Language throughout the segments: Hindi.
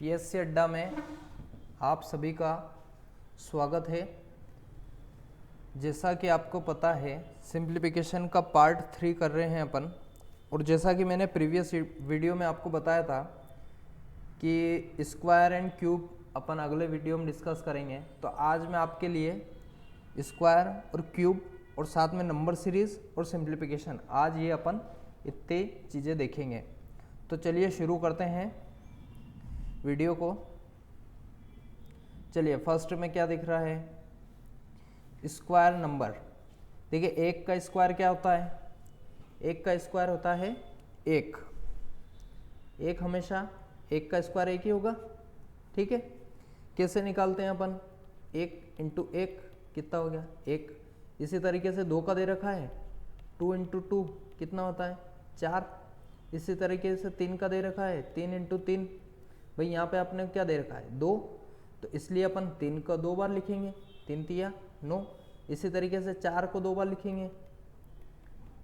पीएससी अड्डा में आप सभी का स्वागत है। जैसा कि आपको पता है सिंप्लीफिकेशन का पार्ट 3 कर रहे हैं अपन, और जैसा कि मैंने प्रीवियस वीडियो में आपको बताया था कि स्क्वायर एंड क्यूब अपन अगले वीडियो में डिस्कस करेंगे। तो आज मैं आपके लिए स्क्वायर और क्यूब और साथ में नंबर सीरीज और सिंप्लीफिकेशन, आज ये अपन इतनी चीज़ें देखेंगे। तो चलिए शुरू करते हैं वीडियो को। चलिए फर्स्ट में क्या दिख रहा है, स्क्वायर नंबर। देखिए एक का स्क्वायर क्या होता है, एक का स्क्वायर होता है एक, हमेशा एक का स्क्वायर एक ही होगा। ठीक है, कैसे निकालते हैं अपन, एक इंटू एक कितना हो गया एक। इसी तरीके से दो का दे रखा है, टू इंटू टू कितना होता है चार। इसी तरीके से तीन का दे रखा है, तीन इंटू तीन, भाई यहाँ पे आपने क्या दे रखा है दो, तो इसलिए अपन तीन को दो बार लिखेंगे, तीन तिया नौ। इसी तरीके से चार को दो बार लिखेंगे।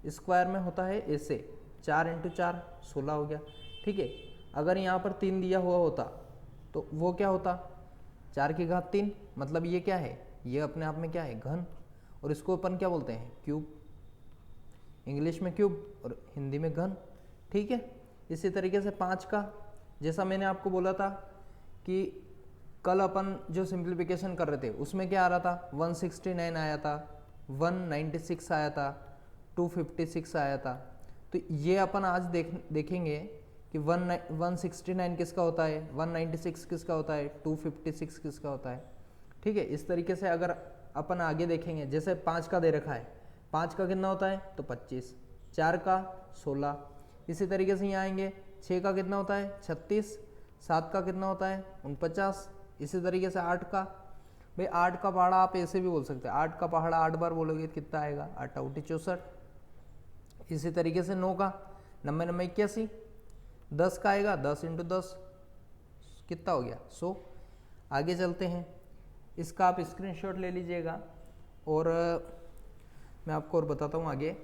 स्क्वायर में होता है ऐसे, चार इंटू चार 16 हो गया। ठीक है, अगर यहाँ पर तीन दिया हुआ होता तो वो क्या होता, चार की घात तीन, मतलब ये क्या है, ये अपने आप में क्या है घन, और इसको अपन क्या बोलते हैं क्यूब। इंग्लिश में क्यूब और हिंदी में घन। ठीक है, इसी तरीके से पाँच का, जैसा मैंने आपको बोला था कि कल अपन जो सिंप्लीफिकेशन कर रहे थे उसमें क्या आ रहा था, 169 आया था, 196 आया था, 256 आया था। तो ये अपन आज देखेंगे कि 169 किसका होता है, 196 किसका होता है, 256 किसका होता है। ठीक है, इस तरीके से अगर अपन आगे देखेंगे, जैसे पाँच का दे रखा है, पाँच का कितना होता है तो 25, चार का 16। इसी तरीके से यहाँ आएंगे, छः का कितना होता है 36, सात का कितना होता है 49। इसी तरीके से आठ का, भाई आठ का पहाड़ा आप ऐसे भी बोल सकते हैं, आठ का पहाड़ा 8 बार बोलोगे कितना आएगा, 8 × 64। इसी तरीके से नौ का, 90 × 81, 10 का आएगा 10 × 10 कितना हो गया 100। आगे चलते हैं, इसका आप स्क्रीनशॉट ले लीजिएगा और मैं आपको और बताता हूँ आगे।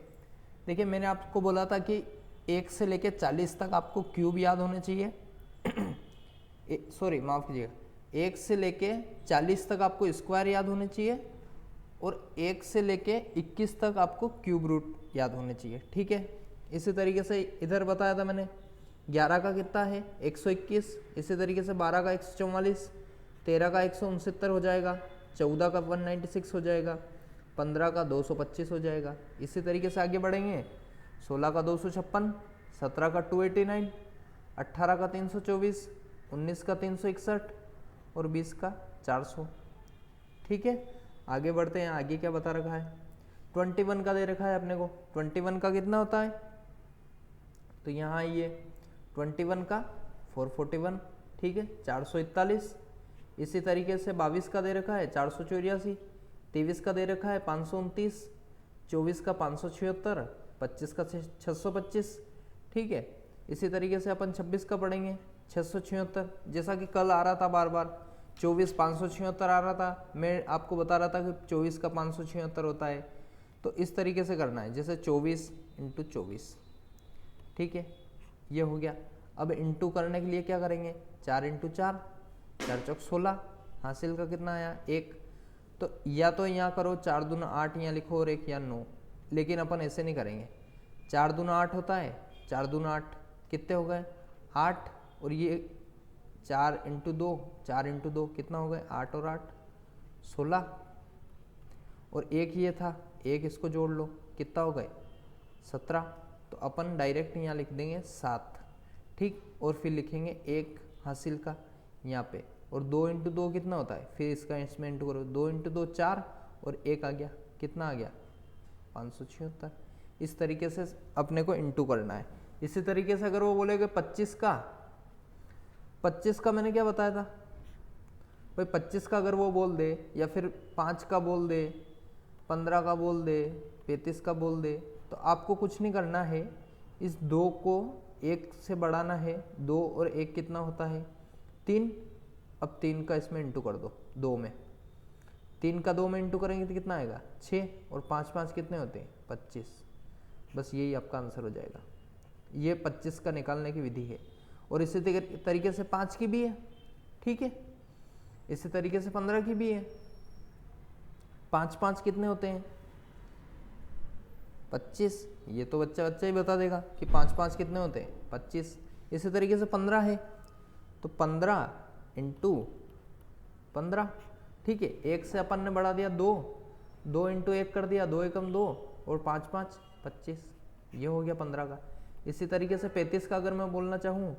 देखिए मैंने आपको बोला था कि 1 से लेके 40 तक आपको क्यूब याद होने चाहिए। सॉरी माफ़ कीजिएगा, 1 से लेके 40 तक आपको स्क्वायर याद होने चाहिए और 1 से लेके 21 तक आपको क्यूब रूट याद होने चाहिए। ठीक है, इसी तरीके से इधर बताया था मैंने, 11 का कितना है 121, इसी तरीके से 12 का 144, 13 का 169 हो जाएगा, 14 का 196 हो जाएगा, 15 का 225 हो जाएगा। इसी तरीके से आगे बढ़ेंगे, 16 का 256, 17 का 289, 18 का 324, 19 का 361 और 20 का 400। ठीक है, आगे बढ़ते हैं, आगे क्या बता रखा है, 21 का दे रखा है अपने को, 21 का कितना होता है, तो यहाँ ये 21 का 441। ठीक है, 441। इसी तरीके से 22 का दे रखा है 484, 23 का दे रखा है 529, 24 का 576, 25 का 625। ठीक है, इसी तरीके से अपन 26 का पढ़ेंगे 676, जैसा कि कल आ रहा था बार बार 24 576 आ रहा था, मैं आपको बता रहा था कि 24 का 576 होता है। तो इस तरीके से करना है, जैसे 24 × 24। ठीक है, ये हो गया। अब इंटू करने के लिए क्या करेंगे, 4 × 4, 4 चौक 16, हासिल का कितना आया 1। तो या तो यहाँ करो 4 दूना 8 यहाँ लिखो और 1 या 9, लेकिन अपन ऐसे नहीं करेंगे। 4 दूना 8 होता है, 4 दूना 8 कितने हो गए 8, और ये 4 × 2, 4 × 2 कितना हो गए 8 और 8 16, और एक ये था, एक इसको जोड़ लो कितना हो गए 17। तो अपन डायरेक्ट यहाँ लिख देंगे 7। ठीक, और फिर लिखेंगे 1 हासिल का यहाँ पे, और 2 × 2 कितना होता है, फिर इसका इसमें इंटू करो, 2 × 2 4 और 1 आ गया, कितना आ गया 576। इस तरीके से अपने को इंटू करना है। इसी तरीके से अगर वो बोलेगे 25 का, 25 का मैंने क्या बताया था भाई, 25 का अगर वो बोल दे या फिर 5 का बोल दे, 15 का बोल दे, 35 का बोल दे, तो आपको कुछ नहीं करना है, इस 2 को 1 से बढ़ाना है। 2 और 1 कितना होता है 3। अब 3 का इसमें इंटू कर दो 2 में, 3 का 2 में इंटू करेंगे तो कितना आएगा 6, और 5 5 कितने होते हैं 25। बस यही आपका आंसर हो जाएगा। ये 25 का निकालने की विधि है। और इसी तरीके से 5 की भी है, ठीक है। इसी तरीके से 15 की भी है। 5 5 कितने होते हैं? 25। ये तो बच्चा बच्चा ही बता देगा कि 5 5 कितने होते हैं? 25। इसी तरीके से 15 है तो 15 इंटू 15, ठीक है। एक से अपन ने बढ़ा दिया 2, 2 इंटू 1 कर दिया, 2 एकम 2 और 5 5 25, ये हो गया 15 का। इसी तरीके से 35 का अगर मैं बोलना चाहूँ,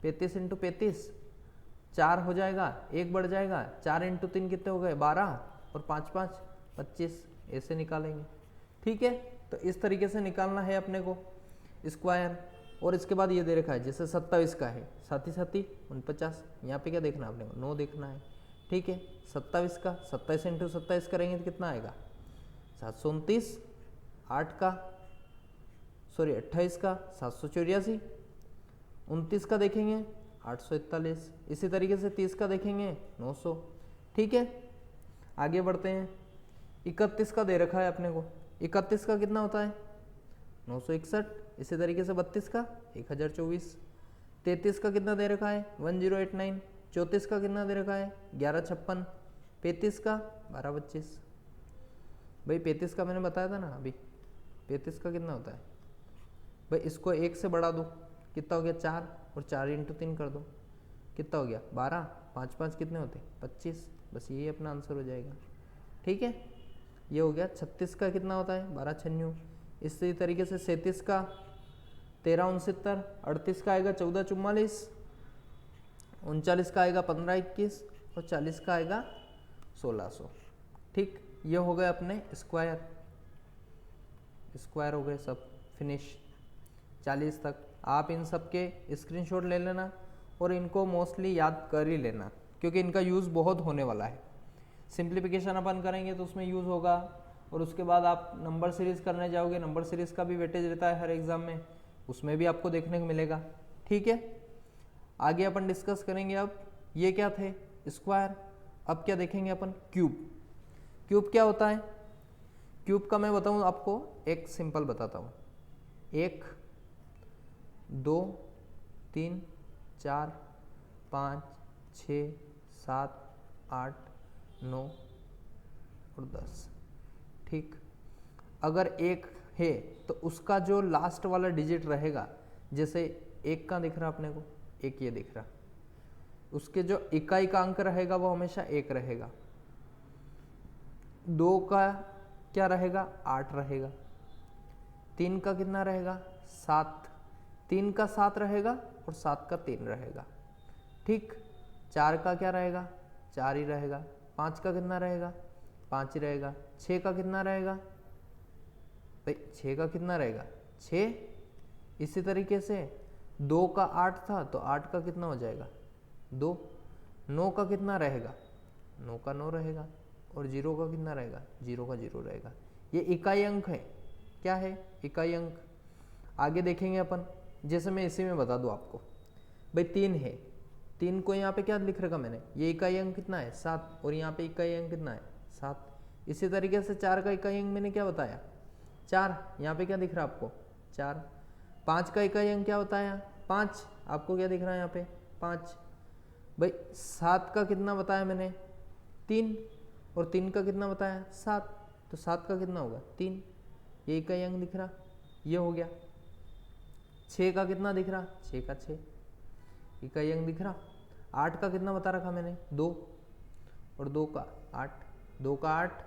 35 इंटू 35 4 हो जाएगा, 1 बढ़ जाएगा, 4 इंटू 3 कितने हो गए? 12 और 5 5 25, ऐसे निकालेंगे, ठीक है। तो इस तरीके से निकालना है अपने को स्क्वायर। और इसके बाद ये दे रखा है जैसे 27 का है, साथी साथी 49, यहाँ पे क्या देखना है अपने को? 9 देखना है, ठीक है। 27 का 27 इंटू 27 करेंगे तो कितना आएगा? 729। 8 का 28 का 784। 29 का देखेंगे 841। इसी तरीके से 30 का देखेंगे 900, ठीक है। आगे बढ़ते हैं। 31 का दे रखा है अपने को, 31 का कितना होता है? 961। इसी तरीके से 32 का 1024। 33 का कितना दे रखा है? 1089। 34 का कितना दे रखा है? 1156। 35 का 1225। भाई 35 का मैंने बताया था ना अभी, 35 का कितना होता है? भाई इसको 1 से बढ़ा दो, कितना हो गया? 4, और 4 इंटू 3 कर दो, कितना हो गया? 12। 5 5 कितने होते? 25। बस यही अपना आंसर हो जाएगा, ठीक है। ये हो गया। 36 का कितना होता है? 12 छन्नू। इसी तरीके से 37 का 1369। 38 का आएगा 1444। 39 का आएगा 1521 और 40 का आएगा 1600, ठीक। ये हो गए अपने स्क्वायर हो गए सब फिनिश 40 तक। आप इन सब के स्क्रीनशॉट ले लेना और इनको मोस्टली याद कर ही लेना, क्योंकि इनका यूज़ बहुत होने वाला है। सिंप्लीफिकेशन अपन करेंगे तो उसमें यूज़ होगा, और उसके बाद आप नंबर सीरीज़ करने जाओगे, नंबर सीरीज़ का भी वेटेज रहता है हर एग्ज़ाम में, उसमें भी आपको देखने को मिलेगा, ठीक है। आगे अपन डिस्कस करेंगे। अब ये क्या थे? स्क्वायर। अब क्या देखेंगे अपन? क्यूब। क्यूब क्या होता है? क्यूब का मैं बताऊं आपको, एक सिंपल बताता हूँ। 1 2 3 4 5 6 7 8 9 और 10, ठीक। अगर 1 है तो उसका जो लास्ट वाला डिजिट रहेगा, जैसे 1 का दिख रहा अपने को, 1 ये दिख रहा, उसके जो इकाई का अंक रहेगा वो हमेशा 1 रहेगा। 2 का क्या रहेगा? 8 रहेगा। 3 का कितना रहेगा? 7। 3 का 7 रहेगा और 7 का 3 रहेगा, ठीक। 4 का क्या रहेगा? 4 ही रहेगा। 5 का कितना रहेगा? 5 ही रहेगा। 6 का कितना रहेगा? भाई 6 का कितना रहेगा? 6। इसी तरीके से 2 का 8 था तो 8 का कितना हो जाएगा? 2। 9 का कितना रहेगा? 9 का 9 रहेगा। और 0 का कितना रहेगा? 0 का 0 रहेगा। ये इकाई अंक है। क्या है? इकाई अंक। आगे देखेंगे अपन, जैसे मैं इसी में बता दूं आपको, भाई 3 है, 3 को यहाँ पे क्या लिख रखा मैंने? ये इकाई अंक कितना है? 7, और यहाँ पे इकाई अंक कितना है? 7। इसी तरीके से 4 का इकाई अंक मैंने क्या बताया? 4। यहाँ पे क्या दिख रहा है आपको? 4। 5 का इकाई अंक क्या होता है? 5। आपको क्या दिख रहा है यहाँ पे? 5। भाई 7 का कितना बताया मैंने? 3। और 3 का कितना बताया? 7। तो 7 का कितना होगा? 3। ये इकाई अंक दिख रहा, ये हो गया। 6 का कितना दिख रहा? 6 का 6 इकाई अंक दिख रहा। 8 का कितना बता रखा मैंने? 2। और 2 का 8, 2 का 8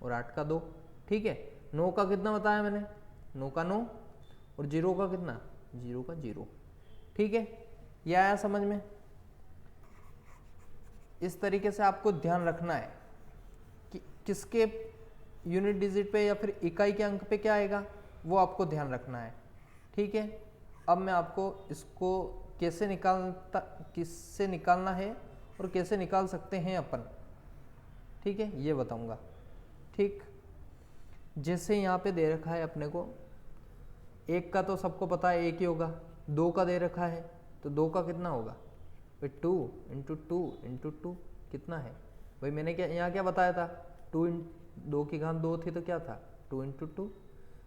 और 8 का 2, ठीक है। 9 का कितना बताया मैंने? 9 का 9 और 0 का कितना? 0 का 0, ठीक है। ये आया समझ में? इस तरीके से आपको ध्यान रखना है कि किसके यूनिट डिजिट पे या फिर इकाई के अंक पे क्या आएगा, वो आपको ध्यान रखना है, ठीक है। अब मैं आपको इसको किससे निकालना है और कैसे निकाल सकते हैं अपन, ठीक है, ये बताऊंगा, ठीक। जैसे यहाँ पे दे रखा है अपने को, 1 का तो सबको पता है 1 ही होगा। 2 का दे रखा है तो 2 का कितना होगा? भाई 2 इंटू 2 इंटू 2 कितना है? भाई मैंने क्या यहाँ क्या बताया था? 2 की घात 2 थी तो क्या था? 2 इंटू 2,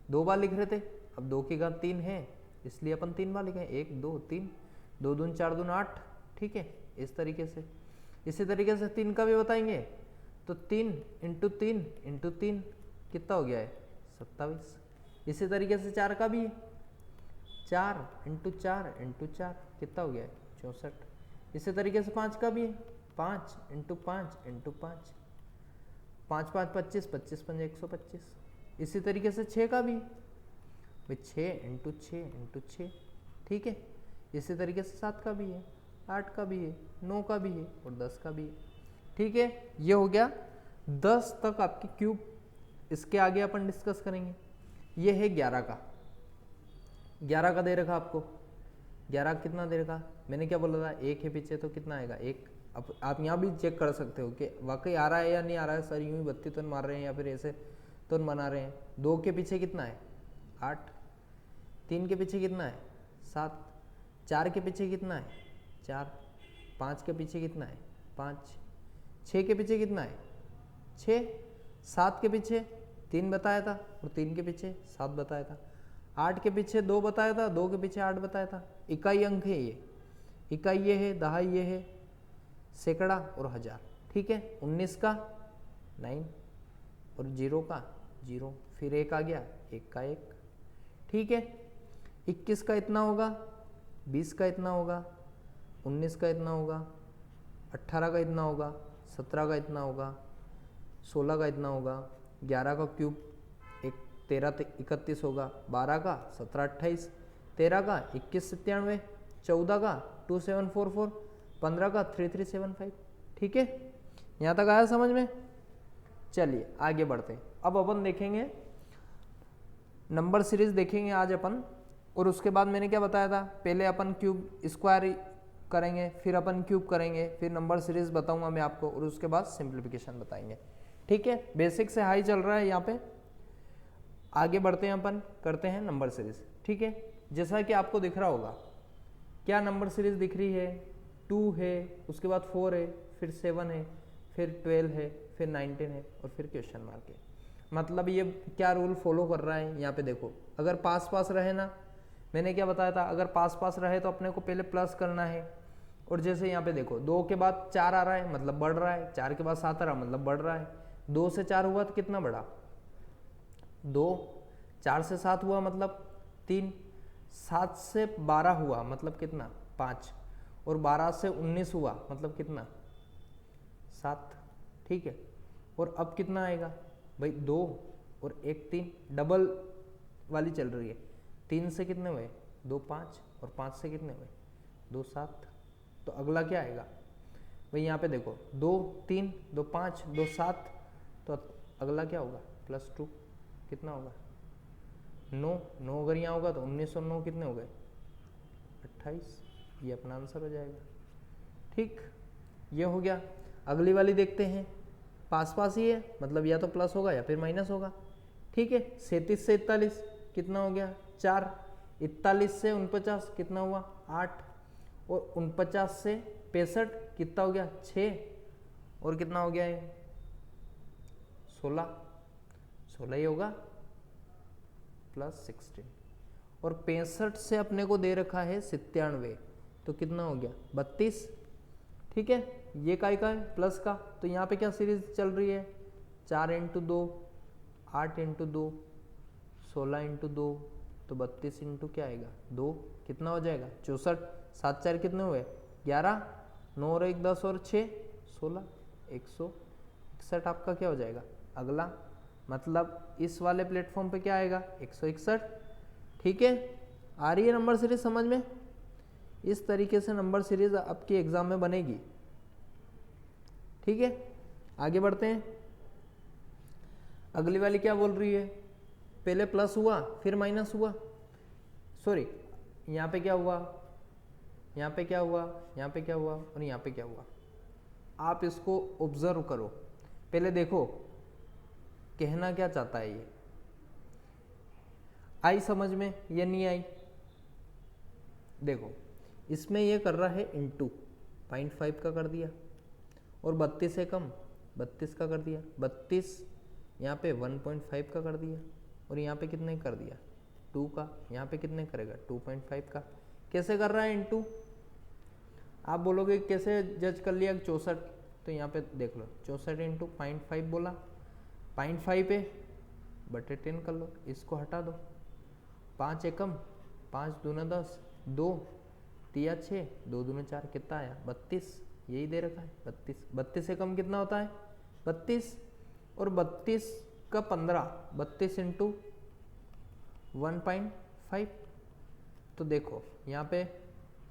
2 बार लिख रहे थे। अब 2 की घात 3 है इसलिए अपन 3 बार लिखें, 1 2 3, 2 दून 4 दून 8, ठीक है, इस तरीके से। इसी तरीके से 3 का भी बताएंगे तो 3 इंटू 3 इंटू 3 कितना हो गया है 27। इसी तरीके से 4 का भी है, 4 इंटू 4 इंटू 4 कितना हो गया है 64। इसी तरीके से 5 का भी है, 5 इंटू 5 इंटू 5, 5 5 25, 25 5 125। इसी तरीके से 6 का भी भाई 6 इंटू 6 इंटू 6, ठीक है। इसी तरीके से 7 का भी है, 8 का भी है, 9 का भी है और 10 का भी है, ठीक है। ये हो गया 10 तक आपकी क्यूब। इसके आगे अपन डिस्कस करेंगे। ये है 11 का, 11 का दे रखा आपको। 11 कितना दे रखा, मैंने क्या बोला था, एक है पीछे तो कितना आएगा 1। अब आप यहाँ भी चेक कर सकते हो कि वाकई आ रहा है या नहीं आ रहा है। सर यूं ही बत्ती तो मार रहे हैं या फिर ऐसे तो बना रहे हैं। 2 के पीछे कितना है 8, 3 के पीछे कितना है 7, 4 के पीछे कितना है 4, 5 के पीछे कितना है 5, 6 के पीछे कितना है 6, 7 के पीछे 3 बताया था और 3 के पीछे 7 बताया था, 8 के पीछे 2 बताया था, 2 के पीछे 8 बताया था। इकाई अंक है ये, इकाई ये है, दहाई ये है, सैकड़ा और हजार, ठीक है। 19 का 9 और 0 का 0, फिर 1 आ गया, 1 का 1, ठीक है। 21 का इतना होगा, 20 का इतना होगा, 19 का इतना होगा, 18 का इतना होगा, 17 का इतना होगा, 16 का इतना होगा, 11 का क्यूब 13 31 होगा, 12 का 17 28, 13 का 21 97, 14 का 2744, 15 का 3375, ठीक है। यहाँ तक आया समझ में। चलिए आगे बढ़ते हैं। अब अपन देखेंगे नंबर सीरीज देखेंगे आज अपन। और उसके बाद मैंने क्या बताया था, पहले अपन क्यूब स्क्वायर करेंगे, फिर अपन क्यूब करेंगे, फिर नंबर सीरीज बताऊंगा मैं आपको, और उसके बाद सिंप्लीफिकेशन बताएंगे, ठीक है। बेसिक से हाई चल रहा है यहाँ पे। आगे बढ़ते हैं अपन, करते हैं नंबर सीरीज, ठीक है। जैसा कि आपको दिख रहा होगा, क्या नंबर सीरीज दिख रही है, 2 है, उसके बाद 4 है, फिर 7 है, फिर 12 है, फिर 19 है और फिर क्वेश्चन मार्क है। मतलब ये क्या रूल फॉलो कर रहा है, यहाँ पे देखो, अगर पास पास रहे ना, मैंने क्या बताया था, अगर पास पास रहे तो अपने को पहले प्लस करना है। और जैसे यहाँ पे देखो 2 के बाद 4 आ रहा है मतलब बढ़ रहा है, 4 के बाद 7 आ रहा है मतलब बढ़ रहा है, 2 से 4 हुआ तो कितना बढ़ा 2, 4 से 7 हुआ मतलब 3, 7 से 12 हुआ मतलब कितना 5, और 12 से 19 हुआ मतलब कितना 7, ठीक है। और अब कितना आएगा भाई 2 और 1 3, डबल वाली चल रही है। 3 से कितने हुए 2 5, और 5 से कितने हुए 2 7। तो अगला क्या आएगा भाई, यहाँ पे देखो 2 3 2 5 2 7, तो अगला क्या होगा +2, कितना होगा 9। 9 अगर यहाँ होगा तो 19 और 9 कितने हो गए 28। ये अपना आंसर हो जाएगा, ठीक। ये हो गया। अगली वाली देखते हैं, पास पास ही है मतलब या तो प्लस होगा या फिर माइनस होगा, ठीक है। 37 से 41 कितना हो गया 4, 41 से 49 कितना हुआ 8, और 49 से 65 कितना हो गया 6, और कितना हो गया है 16, 16 ही होगा +16। और 65 से अपने को दे रखा है 97, तो कितना हो गया 32, ठीक है। ये काय का है प्लस का, तो यहाँ पे क्या सीरीज चल रही है 4 × 2 8 × 2 16 × 2, तो 32 इंटू क्या आएगा 2, कितना हो जाएगा 64, 7 4 कितने हुए 11, 9 और 1 10 और 6 16, 161 आपका क्या हो जाएगा अगला। मतलब इस वाले प्लेटफॉर्म पे क्या आएगा 161, ठीक है। आ रही है नंबर सीरीज समझ में। इस तरीके से नंबर सीरीज आपके एग्जाम में बनेगी, ठीक है। आगे बढ़ते हैं। अगली वाली क्या बोल रही है, पहले प्लस हुआ फिर माइनस हुआ, सॉरी यहाँ पे क्या हुआ, यहाँ पे क्या हुआ, यहाँ पे क्या हुआ और यहाँ पे क्या हुआ। आप इसको ऑब्जर्व करो, पहले देखो कहना क्या चाहता है ये, आई समझ में या नहीं आई। देखो इसमें ये कर रहा है इंटू 0.5 का कर दिया, और 32 से कम 32 का कर दिया, 32 यहाँ पे 1.5 का कर दिया, और यहाँ पे कितने कर दिया 2 का, यहाँ पे कितने करेगा 2.5 का। कैसे कर रहा है इंटू, आप बोलोगे कैसे जज कर लिया 64, तो यहाँ पे देख लो 64 इंटू 0.5 बोला, 0.5 पे बटे 10 कर लो, इसको हटा दो, 5 एकम 5 दूना 10, 2 तिया 6, 2 दूना 4, कितना आया 32, यही दे रखा है 32। 32 एकम कितना होता है 32, और 32 का 15, 32 इंटू 1.5, तो देखो यहाँ पे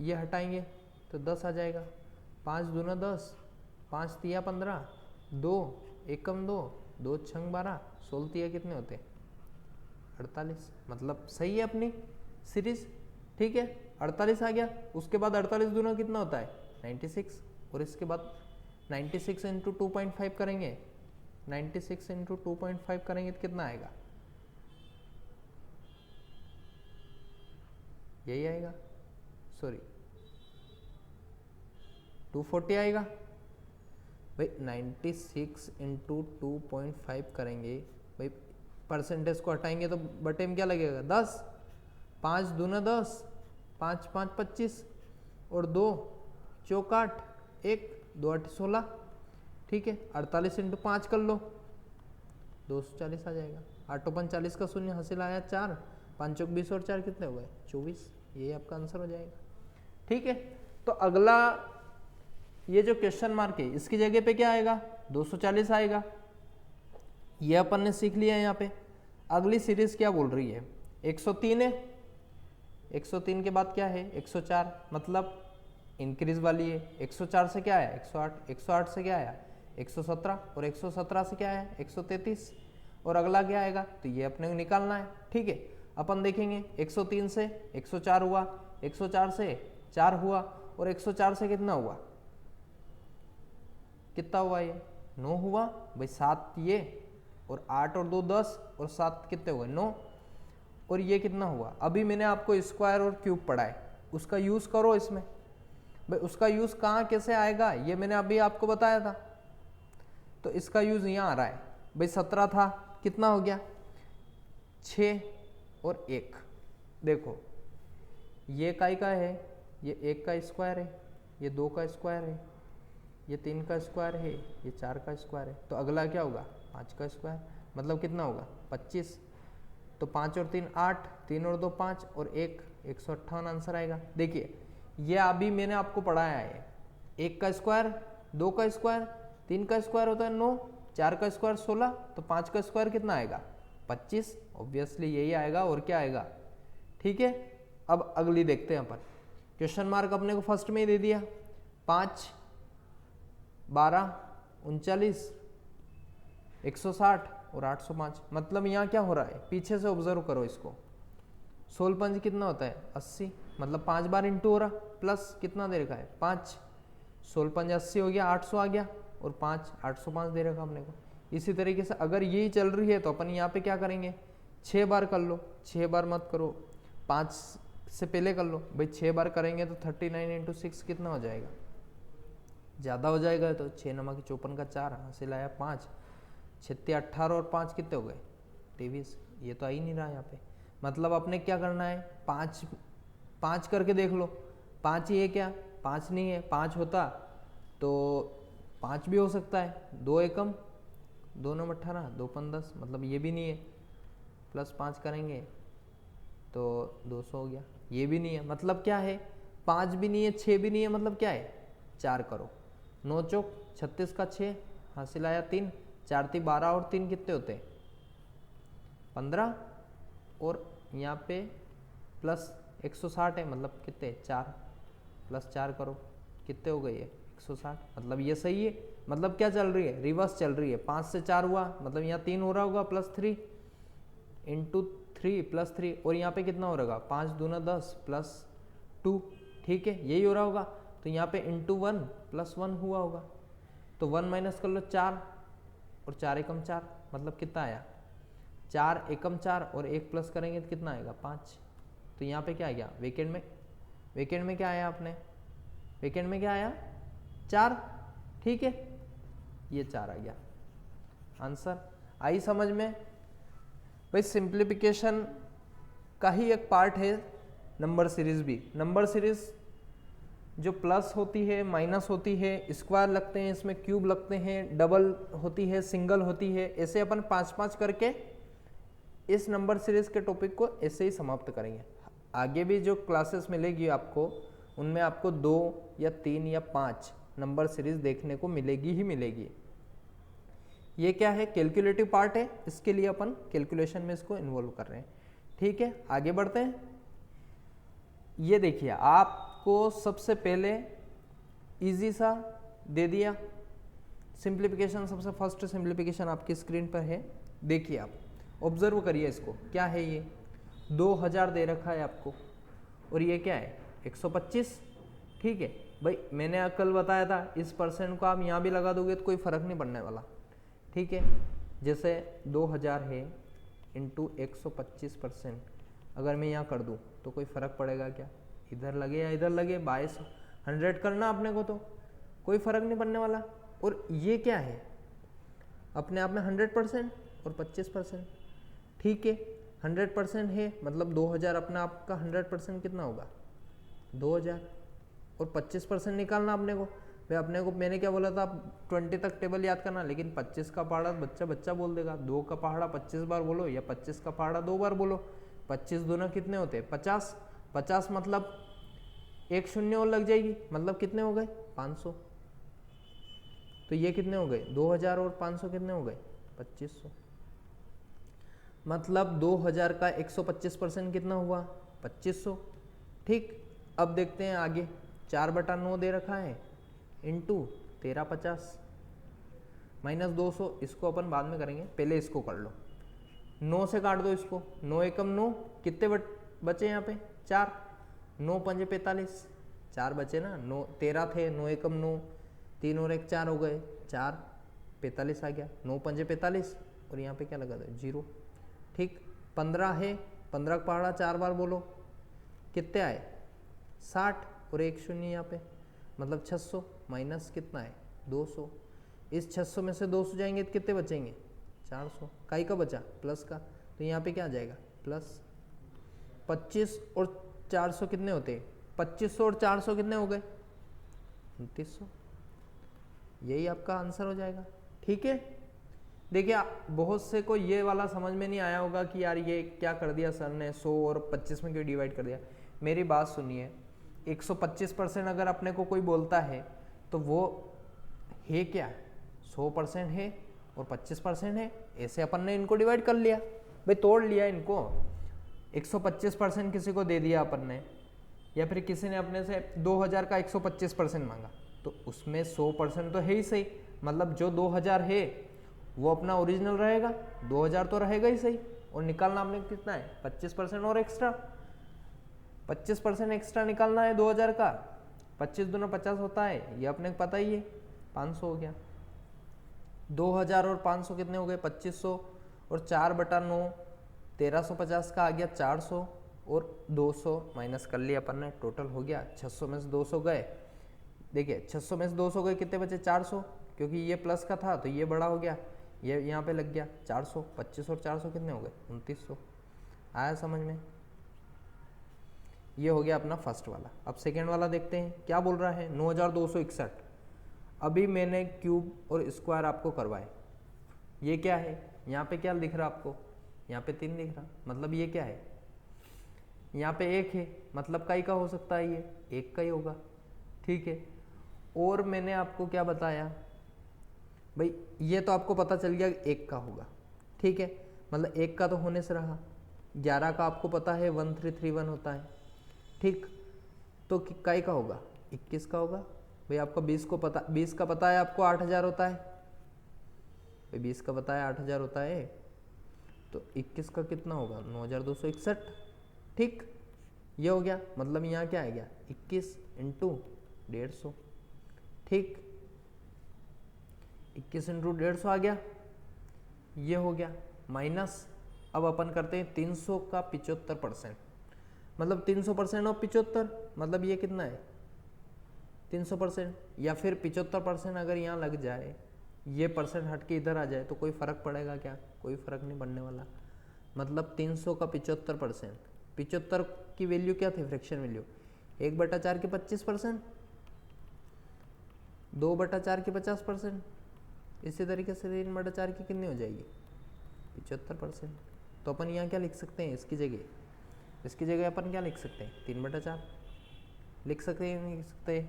ये हटाएंगे तो 10 आ जाएगा, 5 दूना 10, 5 तिया 15, 2 एकम 2, 2 छंग 12, 16 तिया कितने होते हैं 48, मतलब सही है अपनी सीरीज। ठीक है 48 आ गया, उसके बाद 48 दूना कितना होता है 96, और इसके बाद 96 इंटू 2.5 करेंगे, 96 इंटू 2.5 करेंगे तो कितना आएगा, यही आएगा, सॉरी 240 आएगा भाई। 96 इंटू 2.5 करेंगे भाई, परसेंटेज को हटाएंगे तो बटे में क्या लगेगा 10, 5 दूना 10, 5 5 25, और 2 चौक 8, 1 2 8 16। ठीक है 48 इंटू 5 कर लो, 240 आ जाएगा, 8 45 का शून्य हासिल आया 4, 5 चौक 20 और 4 कितने हो गए 24, ये आपका आंसर हो जाएगा। ठीक है तो अगला ये जो क्वेश्चन मार्क है इसकी जगह पे क्या आएगा 240 आएगा, ये अपन ने सीख लिया है। यहाँ पे अगली सीरीज क्या बोल रही है 103 है, 103 के बाद क्या है 104, मतलब इंक्रीज वाली है। 104 से क्या आया 108, 108 से क्या आया 117, और 117 से क्या आया 133, और अगला क्या आएगा तो ये अपने को निकालना है। ठीक है अपन देखेंगे 103 से 104 हुआ, 104 से 4 हुआ, और 104 से कितना हुआ, कितना हुआ ये 9 हुआ भाई, 7 ये, और 8 और 2 10, और 7 कितने हुए 9, और ये कितना हुआ। अभी मैंने आपको स्क्वायर और क्यूब पढ़ा है, उसका यूज करो इसमें भाई, उसका यूज कहाँ कैसे आएगा ये मैंने अभी आपको बताया था, तो इसका यूज यहाँ आ रहा है भाई। 17 था, कितना हो गया 6 और 1, देखो ये काई का है, ये 1 का स्क्वायर है, ये 2 का स्क्वायर है, ये 3 का स्क्वायर है, ये 4 का स्क्वायर है, तो अगला क्या होगा 5 का स्क्वायर, मतलब कितना होगा 25, तो 5 और 3 8, 3 और 2 5, और 1 158 आंसर आएगा। देखिए ये अभी मैंने आपको पढ़ाया है, 1 का स्क्वायर, 2 का स्क्वायर, 3 का स्क्वायर होता है 9, 4 का स्क्वायर 16, तो 5 का स्क्वायर कितना आएगा 25, ऑब्वियसली यही आएगा, और क्या आएगा। ठीक है अब अगली देखते हैं अपन, क्वेश्चन मार्क अपने को फर्स्ट में ही दे दिया, 5 12 39 160 और 805, मतलब यहाँ क्या हो रहा है पीछे से ऑब्जर्व करो इसको, 16 पंज कितना होता है 80, मतलब 5 बार इंटू हो रहा, प्लस कितना दे रखा है 5, 16 पंज 80 हो गया, 800 आ गया, और 5 805 दे रखा हमने को। इसी तरीके से अगर यही चल रही है तो अपन यहाँ पे क्या करेंगे 6 बार कर लो, 6 बार मत करो 5 से पहले कर लो भाई, 6 बार करेंगे तो 39 इंटू 6 कितना हो जाएगा, ज़्यादा हो जाएगा, तो 6 नमक 54 का 4 हासिल आया 5, 36 18 और 5 कितने हो गए 23, ये तो आ ही नहीं रहा यहाँ पे, मतलब अपने क्या करना है 5 5 करके देख लो, 5 ही है क्या 5 नहीं है, 5 होता तो 5 भी हो सकता है, 2 एकम 2 9 18, 2 5 10, मतलब ये भी नहीं है, प्लस 5 करेंगे तो 200 हो गया, ये भी नहीं है, मतलब क्या है 5 भी नहीं है 6 भी नहीं है, मतलब क्या है 4 करो, 9 चौक 36 का 6 हासिल आया 3, 4 3 12, और 3 कितने होते हैं 15, और यहाँ पे प्लस 160 है, मतलब कितने 4, प्लस 4 करो कितने हो गए ये 160, मतलब ये सही है, मतलब क्या चल रही है रिवर्स चल रही है, 5 से 4 हुआ, मतलब यहाँ 3 हो रहा होगा, प्लस 3 इंटू 3 प्लस 3, और यहाँ पे कितना हो रहेगा 5 दूना 10 प्लस 2, ठीक है यही हो रहा होगा, तो यहाँ पे इंटू 1 प्लस 1 हुआ होगा, तो 1 माइनस कर लो 4, और 4 एकम 4, मतलब कितना आया 4 एकम 4, और 1 प्लस करेंगे तो कितना आएगा 5, तो यहाँ पे क्या आ गया वेकेंड में क्या आया आपने, वेकेंड में क्या आया 4, ठीक है ये 4 आ गया आंसर। आई समझ में भाई, सिंप्लीफिकेशन का ही एक पार्ट है नंबर सीरीज भी। नंबर सीरीज जो प्लस होती है, माइनस होती है, स्क्वायर लगते हैं, इसमें क्यूब लगते हैं, डबल होती है, सिंगल होती है, ऐसे अपन 5-5 करके इस नंबर सीरीज के टॉपिक को ऐसे ही समाप्त करेंगे। आगे भी जो क्लासेस मिलेगी आपको, उनमें आपको 2 या 3 या 5 नंबर सीरीज देखने को मिलेगी ही मिलेगी। ये क्या है, कैलकुलेटिव पार्ट है, इसके लिए अपन कैलकुलेशन में इसको इन्वॉल्व कर रहे हैं। ठीक है, आगे बढ़ते हैं। ये देखिए, आपको सबसे पहले इजी सा दे दिया सिंप्लीफिकेशन, सबसे फर्स्ट सिंप्लीफिकेशन आपकी स्क्रीन पर है, देखिए आप ऑब्जर्व करिए इसको। क्या है ये, 2000 दे रखा है आपको, और ये क्या है 125। ठीक है भाई, मैंने कल बताया था इस परसेंट को आप यहाँ भी लगा दोगे तो कोई फर्क नहीं पड़ने वाला। ठीक है, जैसे 2000 है इंटू 125%, अगर मैं यहाँ कर दूँ तो कोई फर्क पड़ेगा क्या, इधर लगे या इधर लगे, 2200 करना अपने को, तो कोई फर्क नहीं पड़ने वाला। और ये क्या है, अपने आप में 100% और 25%। ठीक है, 100% है मतलब 2000 अपना आपका 100% कितना होगा 2000, और 25% निकालना अपने को। भाई अपने को मैंने क्या बोला था, आप 20 तक टेबल याद करना, लेकिन 25 का पहाड़ा बच्चा बोल देगा, 2 का पहाड़ा 25 बार बोलो, या 25 का पहाड़ा 2 बार बोलो। 25 दूना कितने होते हैं 50, 50 मतलब एक शून्य और लग जाएगी, मतलब कितने हो गए 500। तो ये कितने हो गए 2000 और 500 कितने हो गए 2500। मतलब 2000 का 125% कितना हुआ 2500। ठीक, अब देखते हैं आगे, 4/9 दे रखा है इंटू 1350 माइनस 200, इसको अपन बाद में करेंगे, पहले इसको कर लो। 9 से काट दो इसको, 9 एकम 9, कितने बचे यहाँ पे 4, 9 पंजे 45, 4 बचे ना, 9 13 थे, 9 एकम 9, 3 और 1 4 हो गए, 4 45 आ गया, 9 पंजे 45, और यहाँ पे क्या लगा दो 0। ठीक, 15 है, 15 का पहाड़ा 4 बार बोलो, कितने आए 60, और 1 शून्य यहाँ पे, मतलब 600 माइनस कितना है 200। इस 600 में से 200 जाएंगे तो कितने बचेंगे 400, काई का बचा प्लस का, तो यहाँ पे क्या आ जाएगा प्लस। 25 और 400 कितने होते हैं, 2500 और 400 कितने हो गए 2900। यही आपका आंसर हो जाएगा। ठीक है, देखिए बहुत से को ये वाला समझ में नहीं आया होगा कि यार ये क्या कर दिया सर ने, 100 और 25 में क्यों डिवाइड कर दिया। मेरी बात सुनिए, 125% अगर अपने को कोई बोलता है तो वो है क्या 100% है और 25% है, ऐसे अपन ने इनको डिवाइड कर लिया, भाई तोड़ लिया इनको। 125% किसी को दे दिया अपन ने, या फिर किसी ने अपने से 2000 का 125% मांगा, तो उसमें 100% तो है ही सही, मतलब जो 2000 है वो अपना ओरिजिनल रहेगा, 2000 तो रहेगा ही सही, और निकालना आपने कितना है 25% और एक्स्ट्रा, 25% एक्स्ट्रा निकालना है 2000 का, 25 दूना 50 होता है, ये अपने को पता ही है, 500 हो गया। 2000 और 500 कितने हो गए 2500, और 4/9 1350 का आ गया 400, और 200 माइनस कर लिया अपन ने, टोटल हो गया 600 में से 200 गए। देखिए 600 में से 200 गए, कितने बचे 400, क्योंकि ये प्लस का था तो ये बड़ा हो गया, ये यहाँ पे लग गया 400, 25 और 400 कितने हो गए 2900। आया समझ में, ये हो गया अपना फर्स्ट वाला। अब सेकेंड वाला देखते हैं क्या बोल रहा है, 9261। अभी मैंने क्यूब और स्क्वायर आपको करवाए, ये क्या है, यहाँ पे क्या दिख रहा आपको, यहाँ पे 3 दिख रहा, मतलब ये क्या है, यहाँ पे 1 है, मतलब काई का हो सकता है, ये 1 का ही होगा। ठीक है, और मैंने आपको क्या बताया भाई, ये तो आपको पता चल गया 1 का होगा। ठीक है, मतलब 1 का तो होने से रहा, 11 का आपको पता है 1331 होता है। ठीक, तो काई का होगा 21 का होगा। भाई आपका 20 का पता है आपको 8000 होता है, भाई 20 का पता है 8000 होता है, तो 21 का कितना होगा 9261। ठीक, ये हो गया, मतलब यहाँ क्या आ गया 21 इंटू 150। ठीक, 21 इंटू 150 आ गया, ये हो गया माइनस। अब अपन करते हैं 300 का 75%, मतलब 300% और 75, मतलब ये कितना है 300%, या फिर 75% अगर यहाँ लग जाए, ये परसेंट हट के इधर आ जाए तो कोई फ़र्क पड़ेगा क्या, कोई फ़र्क नहीं पड़ने वाला। मतलब 300 का 75%, 75 की वैल्यू क्या थी फ्रैक्शन वैल्यू 1/4 के 25%, 2/4 की 50%, इसी तरीके से 3/4 की कितनी हो जाएगी 75%। तो अपन यहाँ क्या लिख सकते हैं इसकी जगह अपन क्या लिख सकते हैं 3/4 लिख सकते हैं, नहीं लिख सकते,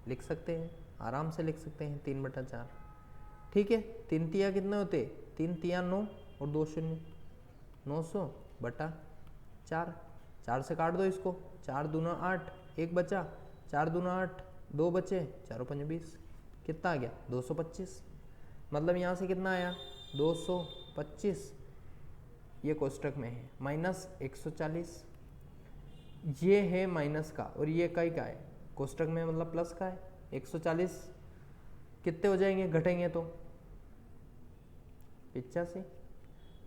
लिख सकते हैं, आराम से लिख सकते हैं 3/4। ठीक है, 3 तिया कितने होते, 3 तिया 9 और 2 शून्य, 900/4। 4 से काट दो इसको, 4 दूना 8, 1 बचा, 4 दूना 8, 2 बचे, 4 5 20, कितना आ गया 225। मतलब यहाँ से कितना आया 225, ये कोष्टक में है, माइनस 140, ये है माइनस का और ये कई का है कोष्टक में, मतलब प्लस का है। 140 कितने हो जाएंगे घटेंगे तो 85,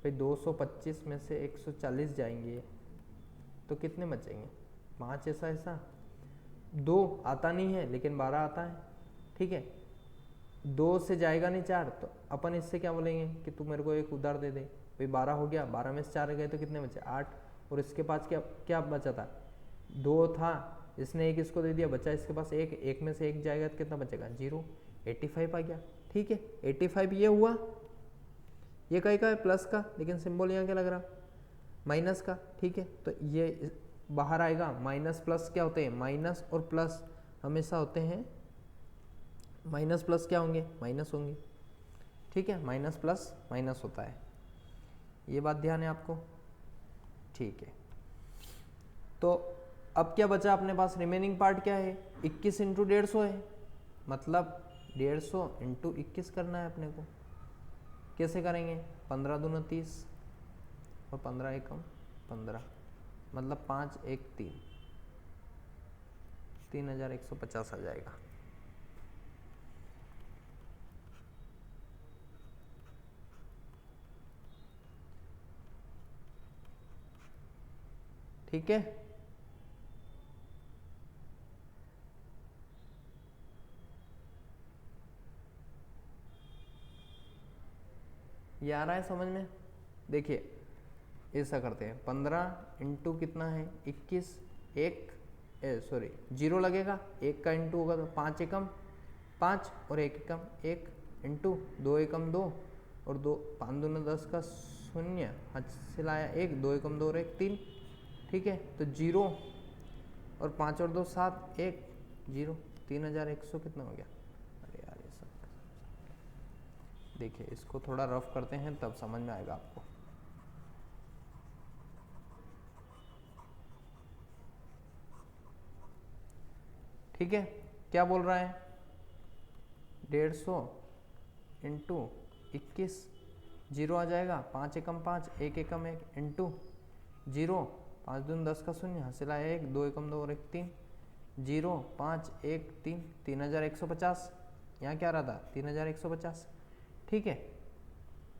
भाई 225 में से 140 जाएंगे तो कितने बचेंगे 5, ऐसा 2 आता नहीं है लेकिन 12 आता है। ठीक है, 2 से जाएगा नहीं 4, तो अपन इससे क्या बोलेंगे कि तू मेरे को एक उधार दे दे, भाई 12 हो गया, 12 में से 4 गए तो कितने बचे 8, और इसके पास क्या क्या बचा था 2 था, इसने एक इसको दे दिया, बचा इसके पास एक में से एक जाएगा तो कितना बचेगा 0, 85 आ गया। ठीक है, 85 ये हुआ, ये कहीं का है प्लस का, लेकिन सिंबल यहाँ क्या लग रहा माइनस का। ठीक है, तो ये बाहर आएगा, माइनस प्लस क्या होते हैं, माइनस और प्लस हमेशा होते हैं, माइनस प्लस क्या होंगे माइनस होंगे। ठीक है, माइनस प्लस माइनस होता है, ये बात ध्यान है आपको। ठीक है, तो अब क्या बचा अपने पास, रिमेनिंग पार्ट क्या है 21 इंटू 150 है, मतलब 150 इंटू 21 करना है अपने को। कैसे करेंगे, 15 दूना 30 और 15 एकम 15, मतलब 5 1 3, 3150 आ जाएगा। ठीक है, ये आ रहा है समझ में। देखिए ऐसा करते हैं, 15 इंटू कितना है 21, 0 लगेगा, 1 का इंटू होगा तो 5 एकम 5 और 1 एकम 1 इंटू 2 एकम 2 और 2 5 दूना 10 का 0, हाथ लाया 1, 2 एकम 2 और 1 3। ठीक है, तो 0 और 5 और 2 7, 1 0, 3100 कितना हो गया। अरे यार ये सब देखिए, इसको थोड़ा रफ करते हैं तब समझ में आएगा आपको। ठीक है, क्या बोल रहा है 150 इंटू 21, 0 आ जाएगा, 5 एकम 5, 1 एकम 1 इंटू 0, 5 दून 10 का 0, हासिल आया 1, 2 एकम 2 और 1 3, 0 5 1 3, 3150। यहाँ क्या रहा था 3150। ठीक है,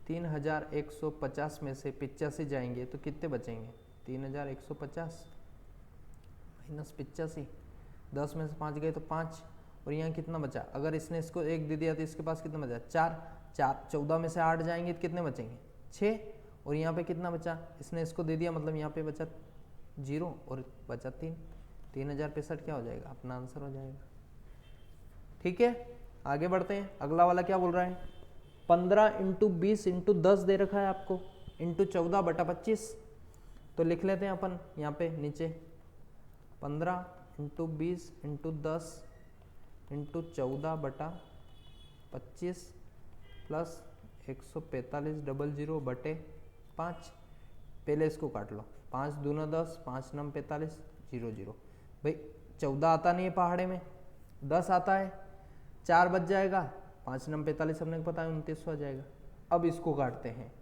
3150 में से 85 जाएंगे तो कितने बचेंगे 3150 माइनस 85, 10 में से 5 गए तो 5, और यहाँ कितना बचा, अगर इसने इसको 1 दे दिया तो इसके पास कितना बचा 4, 14 में से 8 जाएंगे तो कितने बचेंगे 6, और यहाँ पे कितना बचा, इसने इसको दे दिया मतलब यहाँ पे बचा 0 और बचा 3, 3065 क्या हो जाएगा अपना आंसर हो जाएगा। ठीक है, आगे बढ़ते हैं, अगला वाला क्या बोल रहा है 15 इंटू 20 इंटू 10 दे रखा है आपको, इंटू 14/25, तो लिख लेते हैं अपन यहाँ पे नीचे 15 इंटू 20 इंटू 10 इंटू 14/25 प्लस 145/0/5। पहले इसको काट लो, 5 दूना 10, 5 नम 45, 0 0। भाई 14 आता नहीं है पहाड़े में, 10 आता है, 4 बच जाएगा, 5 नम 45 हमने पता है 2900 आ जाएगा। अब इसको काटते हैं,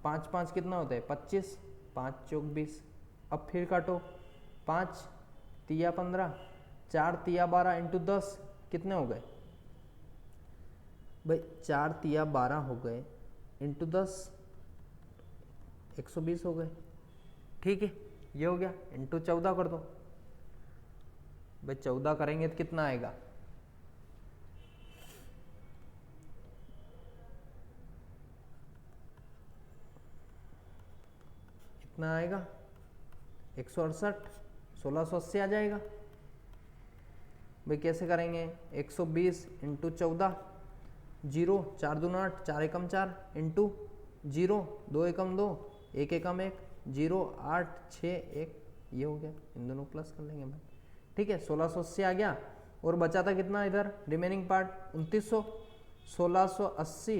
5 5 कितना होता है 25, 5 चौक 20। अब फिर काटो, 5 तिया 15, 4 तिया 12 इंटू 10 कितने हो गए भाई, 4 तिया 12 हो गए इंटू 10 120 हो गए। ठीक है, ये हो गया, इंटू 14 कर दो भाई, 14 करेंगे तो कितना आएगा कितना आएगा 168, 1680 आ जाएगा भाई कैसे करेंगे, 120 इंटू 14, 0, 4 दूना 8, 4 एकम 4 इंटू 0, 2 एकम 2, 1 एकम 1, 0, 8, 6, 1, ये हो गया। इन दोनों प्लस कर लेंगे भाई, ठीक है। 1680 आ गया और बचा था कितना इधर रिमेनिंग पार्ट 2900। 1680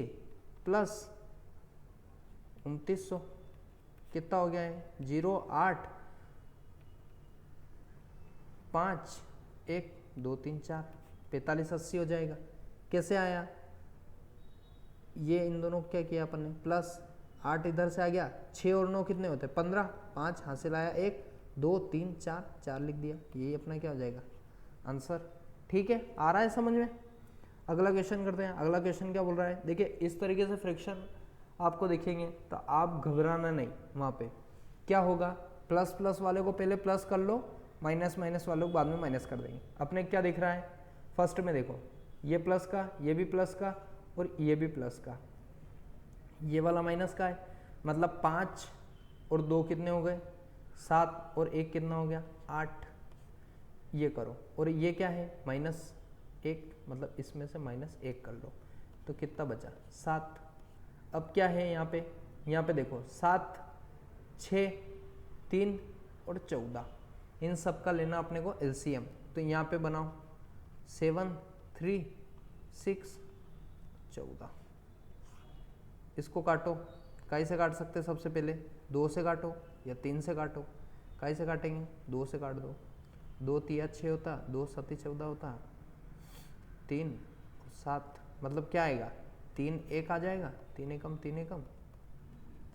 प्लस 2900 कितना हो गया है, 0, 8, 5, 1, 2, 3, 4, 4580 हो जाएगा। कैसे आया, ये इन दोनों क्या किया अपन ने, प्लस 8 इधर से आ गया, 6 और 9 कितने होते हैं 15, 5 हासिल आया, 1, 2, 3, 4, 4 लिख दिया, यही अपना क्या हो जाएगा आंसर। ठीक है, आ रहा है समझ में। अगला क्वेश्चन करते हैं। अगला क्वेश्चन क्या बोल रहा है, देखिए इस तरीके से फ्रैक्शन आपको देखेंगे तो आप घबराना नहीं, वहाँ पे क्या होगा, प्लस प्लस वाले को पहले प्लस कर लो, माइनस माइनस वालों को बाद में माइनस कर देंगे। अपने क्या दिख रहा है, फर्स्ट में देखो ये प्लस का, ये भी प्लस का और ये भी प्लस का, ये वाला माइनस का है, मतलब 5 और 2 कितने हो गए 7 और 1 कितना हो गया 8, ये करो। और ये क्या है -1, मतलब इसमें से -1 कर लो तो कितना बचा 7। अब क्या है यहाँ पे देखो 7, 6, 3 और 14, इन सब का लेना अपने को एलसीएम। तो यहाँ पे बनाओ 7, 3, 6, 14, इसको काटो, काई से काट सकते सबसे पहले 2 से काटो या 3 से काटो, काई से काटेंगे 2 से काट दो, 2 तिया 6 होता, 2 7 14 होता, 3 7, मतलब क्या आएगा 3 1 आ जाएगा, 3 एकम 3 एकम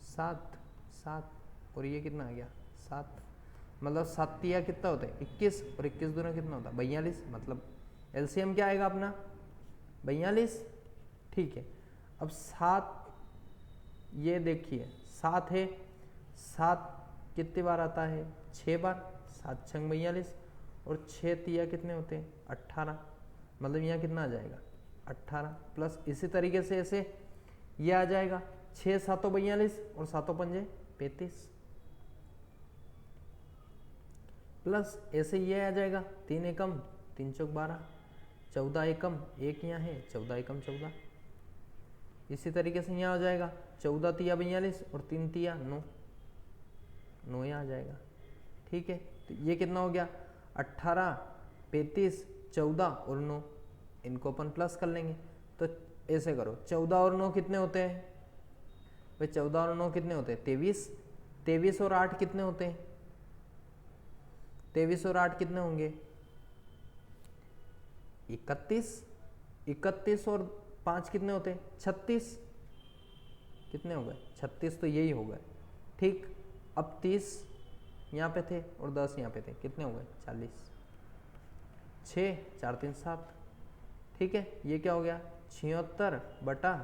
7 7 और ये कितना आ गया 7, मतलब 7 तिया कितना होता है 21 और 21 दूना कितना होता है 42, मतलब एलसीएम क्या आएगा अपना 42। ठीक है, अब 7, ये देखिए 7 है, 7 कितनी बार आता है 6 बार, 7 छंग 42 और 6 तिया कितने होते हैं 18, मतलब यहाँ कितना आ जाएगा 18 प्लस इसी तरीके से ऐसे ये आ जाएगा 6 7 42 और 7 पंजे 35 प्लस ऐसे ये आ जाएगा 3 एकम 3 चौक 12, 14 एकम 1 यहाँ है 14 एकम 14, इसी तरीके से यहाँ आ जाएगा 14 तिया 42 और 3 तिया 9, 9 यहाँ आ जाएगा। ठीक है, तो ये कितना हो गया 18, 35, 14 और 9, इनको अपन प्लस कर लेंगे। तो ऐसे करो 14 और 9 कितने होते हैं भाई, 14 और 9 कितने होते हैं 23, 23 और 8 कितने होते हैं 23 और 8 कितने होंगे 31, 31 और 5 कितने होते हैं 36, कितने हो गए 36, तो यही हो गए। ठीक, अब 30 यहाँ पे थे और 10 यहाँ पे थे, कितने हो गए 40, 6 4 3 7। ठीक है, ये क्या हो गया 76 बटा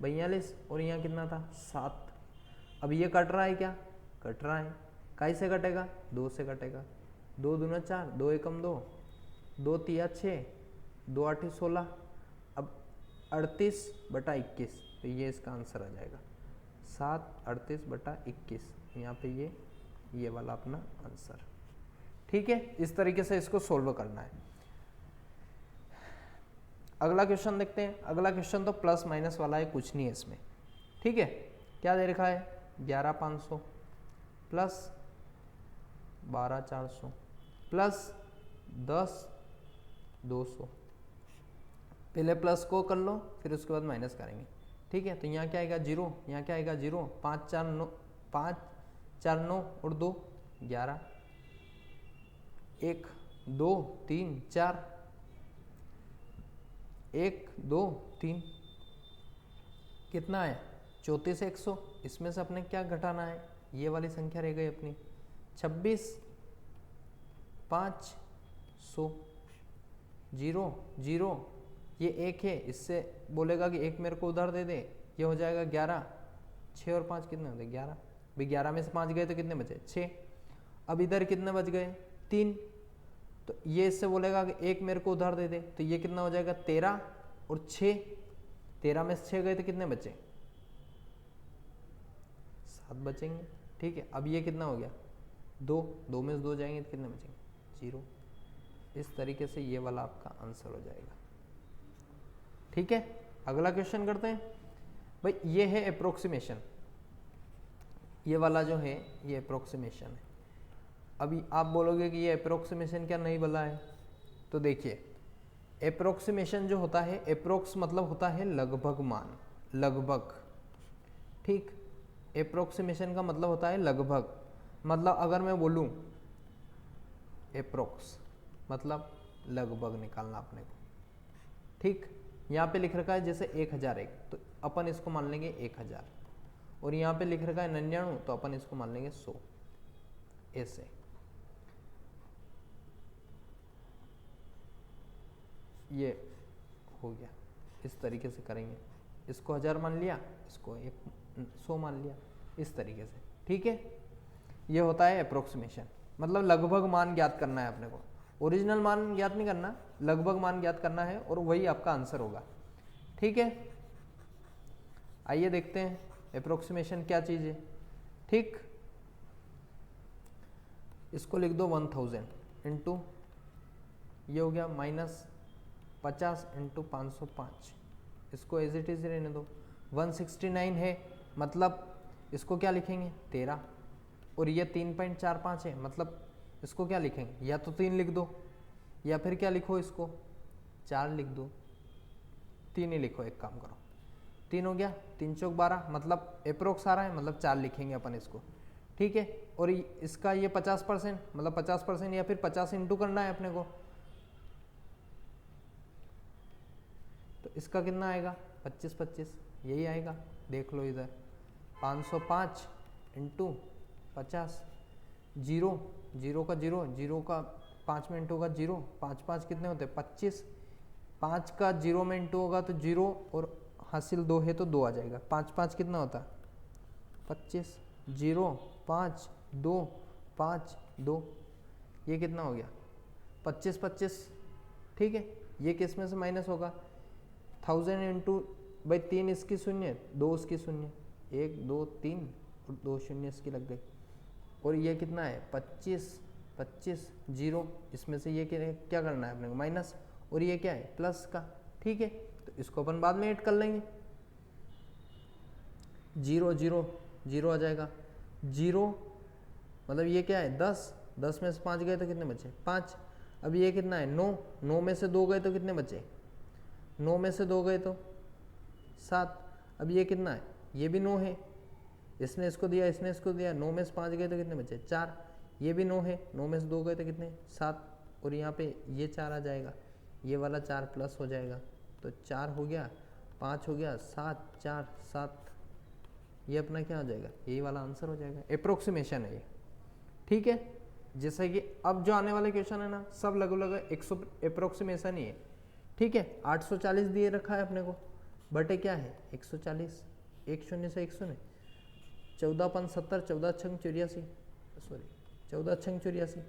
42 और यहाँ कितना था 7। अब ये कट रहा है, क्या कट रहा है, काई से कटेगा 2 से कटेगा, 2 दूना 4, 2 एकम 2, 2 तिया 6, 2 8 16, अब 38 बटा 21, तो ये इसका आंसर आ जाएगा 7 38 बटा 21, यहाँ पे ये वाला अपना आंसर। ठीक है, इस तरीके से इसको सोल्व करना है। अगला क्वेश्चन देखते हैं। अगला क्वेश्चन तो प्लस माइनस वाला है, कुछ नहीं है इसमें। ठीक है, क्या दे रखा है 11,500 प्लस 12,400 प्लस 10,200। पहले प्लस को कर लो, फिर उसके बाद माइनस करेंगे। ठीक है, तो यहाँ क्या आएगा 0, यहाँ क्या आएगा 0, 5 4 9, 5 4 9 और 2 11, 1 2 3 4, 1 2 3, कितना है 34 100। इसमें से अपने क्या घटाना है, ये वाली संख्या रह गई अपनी 26 5 100, 0 0, ये 1 है, इससे बोलेगा कि 1 मेरे को उधार दे दे, ये हो जाएगा 11, 6 और 5 कितने होते 11, भाई 11 में से 5 गए तो कितने बचे 6। अब इधर कितने बच गए 3, तो ये इससे बोलेगा कि 1 मेरे को उधार दे दे, तो ये कितना हो जाएगा 13 और 6, 13 में से 6 गए तो कितने बचे 7 बचेंगे। ठीक है, अब ये कितना हो गया 2, 2 में से 2 जाएंगे तो कितने बचेंगे 0। इस तरीके से ये वाला आपका आंसर हो जाएगा। ठीक है, अगला क्वेश्चन करते हैं। भाई ये है अप्रोक्सीमेशन, ये वाला जो है ये अप्रोक्सीमेशन है। अभी आप बोलोगे कि ये अप्रोक्सीमेशन क्या नहीं बोला है, तो देखिए अप्रोक्सीमेशन जो होता है, अप्रोक्स मतलब होता है लगभग मान, लगभग। ठीक, अप्रोक्सीमेशन का मतलब होता है लगभग। मतलब अगर मैं बोलूं अप्रोक्स मतलब लगभग निकालना अपने को। ठीक, यहाँ पे लिख रखा है जैसे 1001, तो अपन इसको मान लेंगे 1000, और यहाँ पे लिख रखा है 99, तो अपन इसको मान लेंगे 100। ऐसे ये हो गया, इस तरीके से करेंगे। इसको 1000 मान लिया, इसको 100 मान लिया, इस तरीके से। ठीक है, ये होता है अप्रोक्सीमेशन, मतलब लगभग मान ज्ञात करना है अपने को। ओरिजिनल मान ज्ञात नहीं करना, लगभग मान ज्ञात करना है, और वही आपका आंसर होगा। ठीक है, आइए देखते हैं अप्रोक्सीमेशन क्या चीज़ है। ठीक, इसको लिख दो 1000 इंटू, ये हो गया -50 इंटू 505, इसको एज इट इज रहने दो। 169 है, मतलब इसको क्या लिखेंगे 13, और ये 3.45 है, मतलब इसको क्या लिखेंगे, या तो 3 लिख दो, या फिर क्या लिखो, इसको 4 लिख दो। 3 ही लिखो, एक काम करो, 3 हो गया, 3 चौक 12, मतलब अप्रोक्स आ रहा है, मतलब 4 लिखेंगे अपन इसको। ठीक है, और इसका ये 50%, मतलब 50%, या फिर 50 इंटू करना है अपने को, तो इसका कितना आएगा 25 यही आएगा, देख लो इधर। 505 इंटू 50, जीरो का जीरो का 5 में इंटू होगा 0, 5 5 कितने होते हैं 25, 5 का 0 में इंटू होगा तो 0, और हासिल 2 है तो 2 आ जाएगा। 5 5 कितना होता है 25, 0 5 2 5 2, ये कितना हो गया 25 25। ठीक है, ये किस में से माइनस होगा 1000 इंटू, भाई 3 इसकी शून्य, 2 उसकी शून्य, 1 2 3 और 2 शून्य इसकी लग गई, और ये कितना है 25 25 0, इसमें से ये क्या करना है अपने को माइनस, और ये क्या है प्लस का। ठीक है, तो इसको अपन बाद में ऐड कर लेंगे। 0 0 0 आ जाएगा, 0 मतलब ये क्या है 10, 10 में से 5 गए तो कितने बचे 5। अब ये कितना है 9, 9 में से 2 गए तो कितने बचे, 9 में से 2 गए तो 7। अब ये कितना है, ये भी 9 है, इसने इसको दिया, इसने इसको दिया, 9 में से 5 गए तो कितने बचे 4। ये भी 9 है, 9 में से 2 गए तो कितने 7, और यहाँ पे ये 4 आ जाएगा, ये वाला 4 प्लस हो जाएगा, तो 4 हो गया, 5 हो गया, 7 4 7, ये अपना क्या हो जाएगा, यही वाला आंसर हो जाएगा। अप्रोक्सीमेशन है ये। ठीक है, जैसे कि अब जो आने वाले क्वेश्चन है ना, सब लगभग 100 अप्रोक्सीमेशन ही है। ठीक है, 840 दिए रखा है अपने को, बटे क्या है 140, 1 शून्य से 1 शून्य, 14 5 70, 14 छंग 84, सॉरी 14 छंग 84।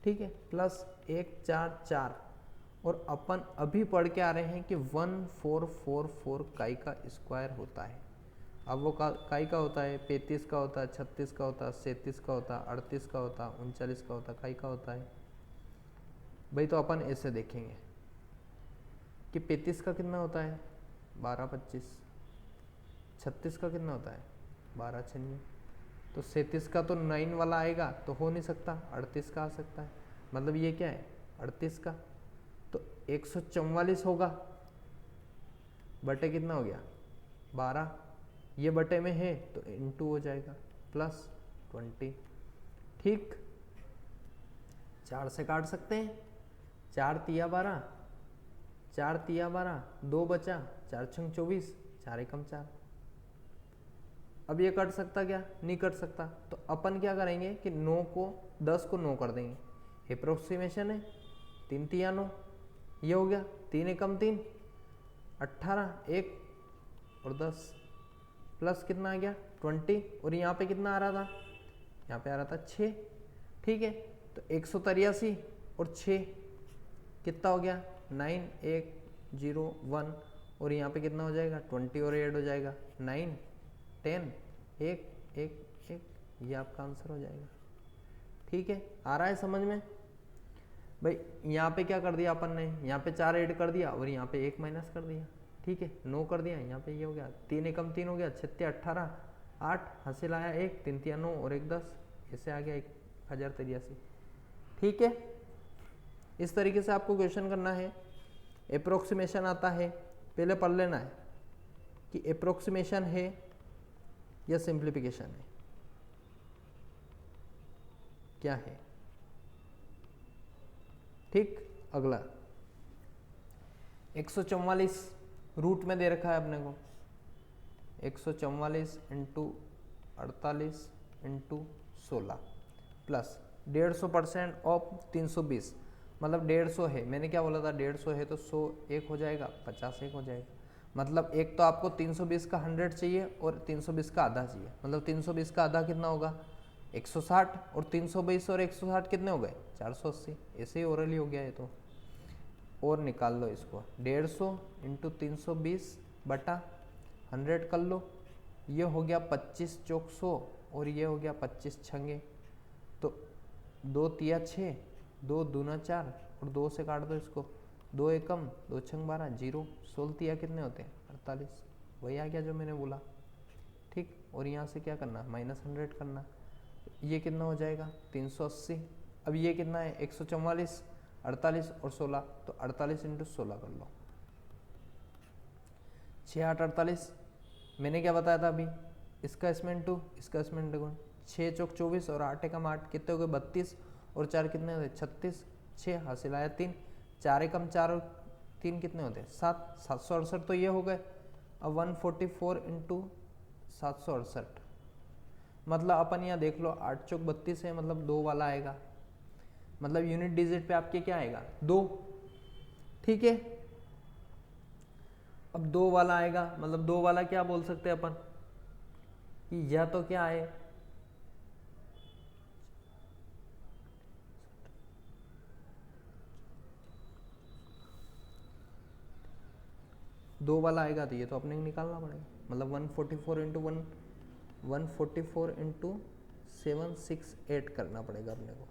ठीक है, प्लस 1 4 4, और अपन अभी पढ़ के आ रहे हैं कि 1444 काई का स्क्वायर होता है। अब वो काई का होता है 35 का होता है, 36 का होता है, 37 का होता है, 38 का होता है, 39 का होता है, काई का होता है भाई। तो अपन ऐसे देखेंगे कि 35 का कितना होता है 12 25, 36 का कितना होता है 12 96, तो 37 का तो 9 वाला आएगा तो हो नहीं सकता, 38 का आ सकता है, मतलब ये क्या है 38 का, तो 144 होगा, बटे कितना हो गया 12, ये बटे में है तो इंटू हो जाएगा प्लस 20। ठीक, 4 से काट सकते हैं, 4 तिया 12, 4 तिया 12, 2 बचा, 4 छंग 24, 4 एकम 4। अब ये कट सकता क्या, नहीं कट सकता, तो अपन क्या करेंगे कि 9 को 10 को 9 कर देंगे, अप्रोक्सीमेशन है, 3 तिया 9, ये हो गया, 3 एकम 3, 18, 1 और 10, प्लस कितना आ गया 20, और यहाँ पे कितना आ रहा था, यहाँ पे आ रहा था 6। ठीक है, तो 183 और 6 कितना हो गया 9 1 0 1, और यहाँ पे कितना हो जाएगा 20 और ऐड हो जाएगा 9 10 1 1 1, ये आपका आंसर हो जाएगा। ठीक है, आ रहा है समझ में। भाई यहाँ पे क्या कर दिया अपन ने, यहाँ पे 4 ऐड कर दिया और यहाँ पे 1 माइनस कर दिया, ठीक है 9 कर दिया, यहाँ पे ये हो गया 3 एकम 3 हो गया, 6 18 8 हासिल आया 1, 3 3 9 और 1 10, इससे आ गया 1083, ठीक है। इस तरीके से आपको क्वेश्चन करना है। अप्रोक्सीमेशन आता है, पहले पढ़ लेना है कि अप्रोक्सीमेशन है या सिंप्लीफिकेशन है, क्या है, ठीक। अगला 144 रूट में दे रखा है अपने को, 144 इंटू 48 इंटू 16 प्लस 150% ऑफ 320, मतलब 150 है, मैंने क्या बोला था 150 है तो 100 एक हो जाएगा, 50 एक हो जाएगा, मतलब एक तो आपको 320 का 100 चाहिए और 320 का आधा चाहिए, मतलब 320 का आधा कितना होगा 160 और 320 और 160 कितने हो गए 480, ऐसे ही ओरली हो गया है तो। और निकाल लो इसको, 150 इंटू 320 बटा 100 कर लो, ये हो गया 25 चौक 100 और ये हो गया 25 छंगे, तो 2 तिया 6, 2 दूना 4 और 2 से काट दो इसको, 2 एकम 2 छंग 12 0, 16 तिया कितने होते हैं 48, वही आ गया जो मैंने बोला, ठीक। और यहाँ से क्या करना -100 करना, ये कितना हो जाएगा 380, अब ये कितना है 144, 48 और 16, तो 48 इंटू 16 कर लो, 6 8 48, मैंने क्या बताया था अभी, इसका इसमें 2 इसका इसमें 2, 6 चौक 24 और 8 एकम 8 कितने हो गए 32 और 4 कितने होते 36, 6 हासिल आया 3, 4 एकम 4 और 3 कितने होते 7, 768 तो ये हो गए। अब 144 इंटू 768, मतलब अपन यहाँ देख लो 8 चौक 32 है, मतलब 2 वाला आएगा, मतलब यूनिट डिजिट पे आपके क्या आएगा 2, ठीक है। अब 2 वाला आएगा, मतलब 2 वाला क्या बोल सकते हैं अपन कि या तो क्या है 2 वाला आएगा तो ये तो अपने को निकालना पड़ेगा, मतलब 144 इंटू 144 इंटू 768 करना पड़ेगा अपने को,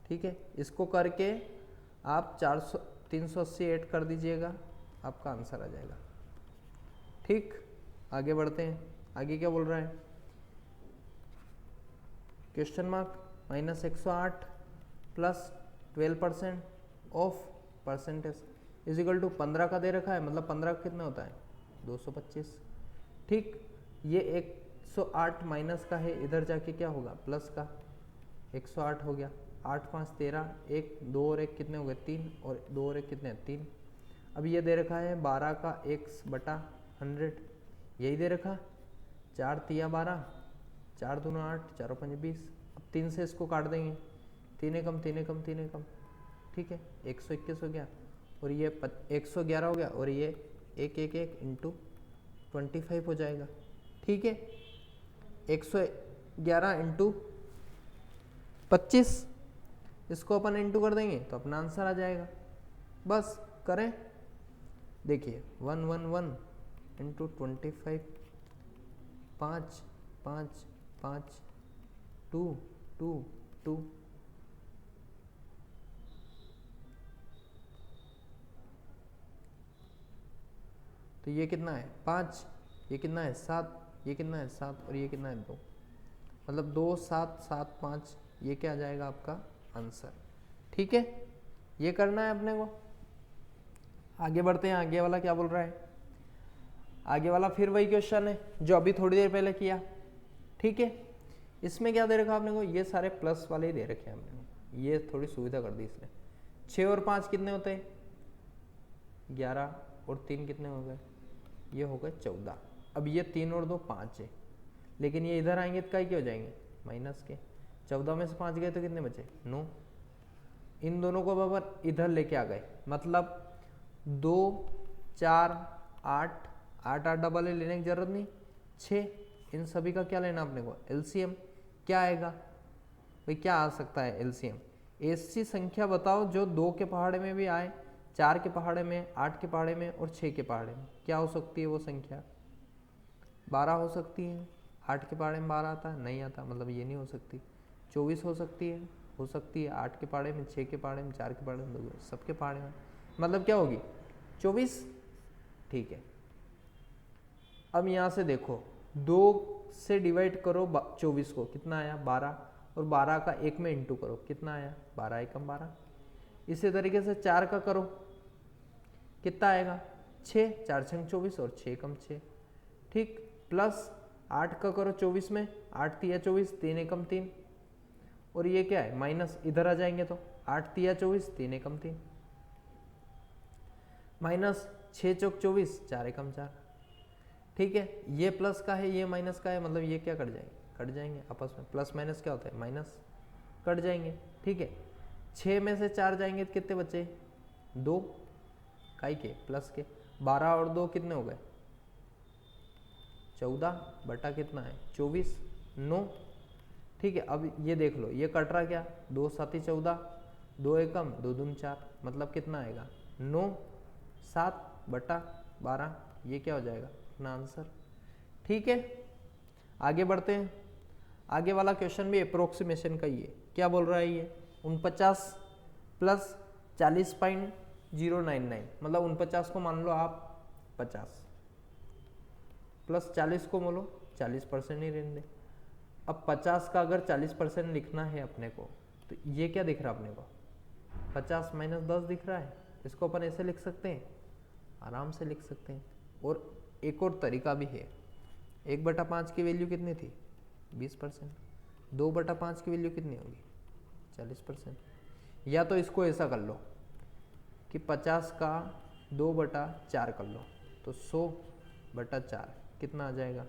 ठीक है। इसको करके आप 380 ऐड कर दीजिएगा, आपका आंसर आ जाएगा, ठीक। आगे बढ़ते हैं, आगे क्या बोल रहा है, question mark -108 plus 12% of percentage is equal to 15 का दे रखा है, मतलब 15 का कितना होता है 225, ठीक। ये 108 माइनस का है, इधर जाके क्या होगा प्लस का, 108 हो गया, 8 5 13, 1 2 और 1 कितने हो गए 3 और 2 और 1 कितने हैं 3। अब ये दे रखा है 12 का x बटा 100, यही दे रखा, 4 तिया 12, 4 दूना 8, 4 5 20, अब 3 से इसको काट देंगे, 3 एकम 3 एकम 3 एकम, ठीक है 121 हो गया, और ये 111 हो गया, और ये 1 1 1 इंटू 25 हो जाएगा, ठीक है। 111 इंटू 25, इसको अपन इंटू कर देंगे तो अपना आंसर आ जाएगा, बस करें, देखिए 111 इंटू 25, 5 5 5 2 2 2, तो ये कितना है 5, ये कितना है 7, ये कितना है 7 और ये कितना है 2, मतलब 2 7 7 5, ये क्या आ जाएगा आपका आंसर, ठीक है। ये करना है अपने को। आगे बढ़ते हैं, आगे वाला क्या बोल रहा है, आगे वाला फिर वही क्वेश्चन है जो अभी थोड़ी देर पहले किया, ठीक है। इसमें क्या दे रखा आपने को, ये सारे प्लस वाले ही दे रखे हैं हमने को, ये थोड़ी सुविधा कर दी इसने। 6 और 5 कितने होते हैं 11 और 3 कितने हो गए, ये हो गए 14। अब ये 3 और 2 5 है, लेकिन ये इधर आएंगे तो क्या हो जाएंगे माइनस के, 14 में से 5 गए तो कितने बचे 9, इन दोनों को बराबर इधर लेके आ गए, मतलब 2 4 8 8 8 डबल लेने की जरूरत नहीं, 6, इन सभी का क्या लेना अपने को एलसीएम, क्या आएगा भाई, क्या आ सकता है एलसीएम, ऐसी संख्या बताओ जो 2 के पहाड़े में भी आए, 4 के पहाड़े में, 8 के पहाड़े में और 6 के पहाड़े में, क्या हो सकती है वो संख्या, 12 हो सकती है, 8 के पहाड़े में 12 आता है नहीं आता, मतलब ये नहीं हो सकती, 24 हो सकती है, हो सकती है 8 के पहाड़े में, 6 के पहाड़े में, 4 के पहाड़े में, 2 सबके पहाड़े में, मतलब क्या होगी 24। ठीक है, अब यहाँ से देखो 2 से डिवाइड करो 24 को, कितना आया 12, और 12 का 1 में इंटू करो, कितना आया 12 एकम 12। इसी तरीके से 4 का करो, कितना आएगा 6, 4 छंग 24 और 6 एकम 6। ठीक, प्लस 8 का करो 24 में, 8 तिया 24, 3 एकम 3, और ये क्या है माइनस, इधर आ जाएंगे तो 8 तिया 24, 3 एकम 3, माइनस 6 चौक 24, 4 एकम 4। ठीक है, ये प्लस का है, ये माइनस का है, मतलब ये क्या कट जाएंगे आपस में, प्लस माइनस क्या होता है माइनस, कट जाएंगे। ठीक है, 6 में से 4 जाएंगे तो कितने बचे 2, काई के प्लस के, 12 और 2 कितने हो गए 14 बटा कितना है 24, 9। ठीक है, अब ये देख लो, ये कट रहा क्या, 2 7 14, 2 एकम 2 दून 4, मतलब कितना आएगा 9 7 बटा 12, ये क्या हो जाएगा अपना आंसर। ठीक है, आगे बढ़ते हैं। आगे वाला क्वेश्चन भी अप्रोक्सीमेशन का ही है। क्या बोल रहा है ये 49 प्लस 40.099, मतलब 49 को मान लो आप 50 प्लस 40 को बोलो 40% ही रहने दे। अब 50 का अगर 40% लिखना है अपने को, तो ये क्या दिख रहा है अपने को 50 माइनस 10 दिख रहा है, इसको अपन ऐसे लिख सकते हैं, आराम से लिख सकते हैं। और एक और तरीका भी है, 1/5 की वैल्यू कितनी थी 20%, 2/5 की वैल्यू कितनी होगी 40%। या तो इसको ऐसा कर लो कि 50 का 2/4 कर लो, तो 100/4 कितना आ जाएगा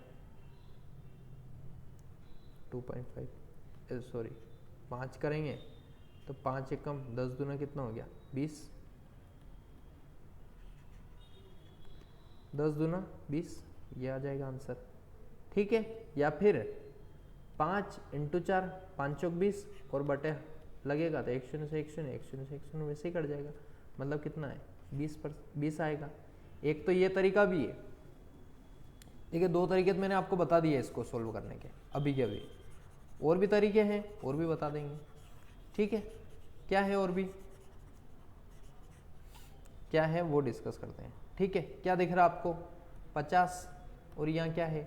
2.5, सॉरी 5 करेंगे तो 5 एकम 10 दूना कितना हो गया 20, 10 दूना 20, ये आ जाएगा आंसर। ठीक है, या फिर 5 × 4, 5 चौक 20 और बटे लगेगा तो 1 0 से 1 0, 1 0 से 1 0 वैसे ही कट जाएगा, मतलब कितना है 20 आएगा। एक तो ये तरीका भी है। ठीक है, 2 तरीके तो मैंने आपको बता दिए इसको सोल्व करने के अभी के अभी, और भी तरीके हैं और भी बता देंगे। ठीक है, क्या है और भी क्या है वो डिस्कस करते हैं। ठीक है, क्या दिख रहा है आपको 50, और यहाँ क्या है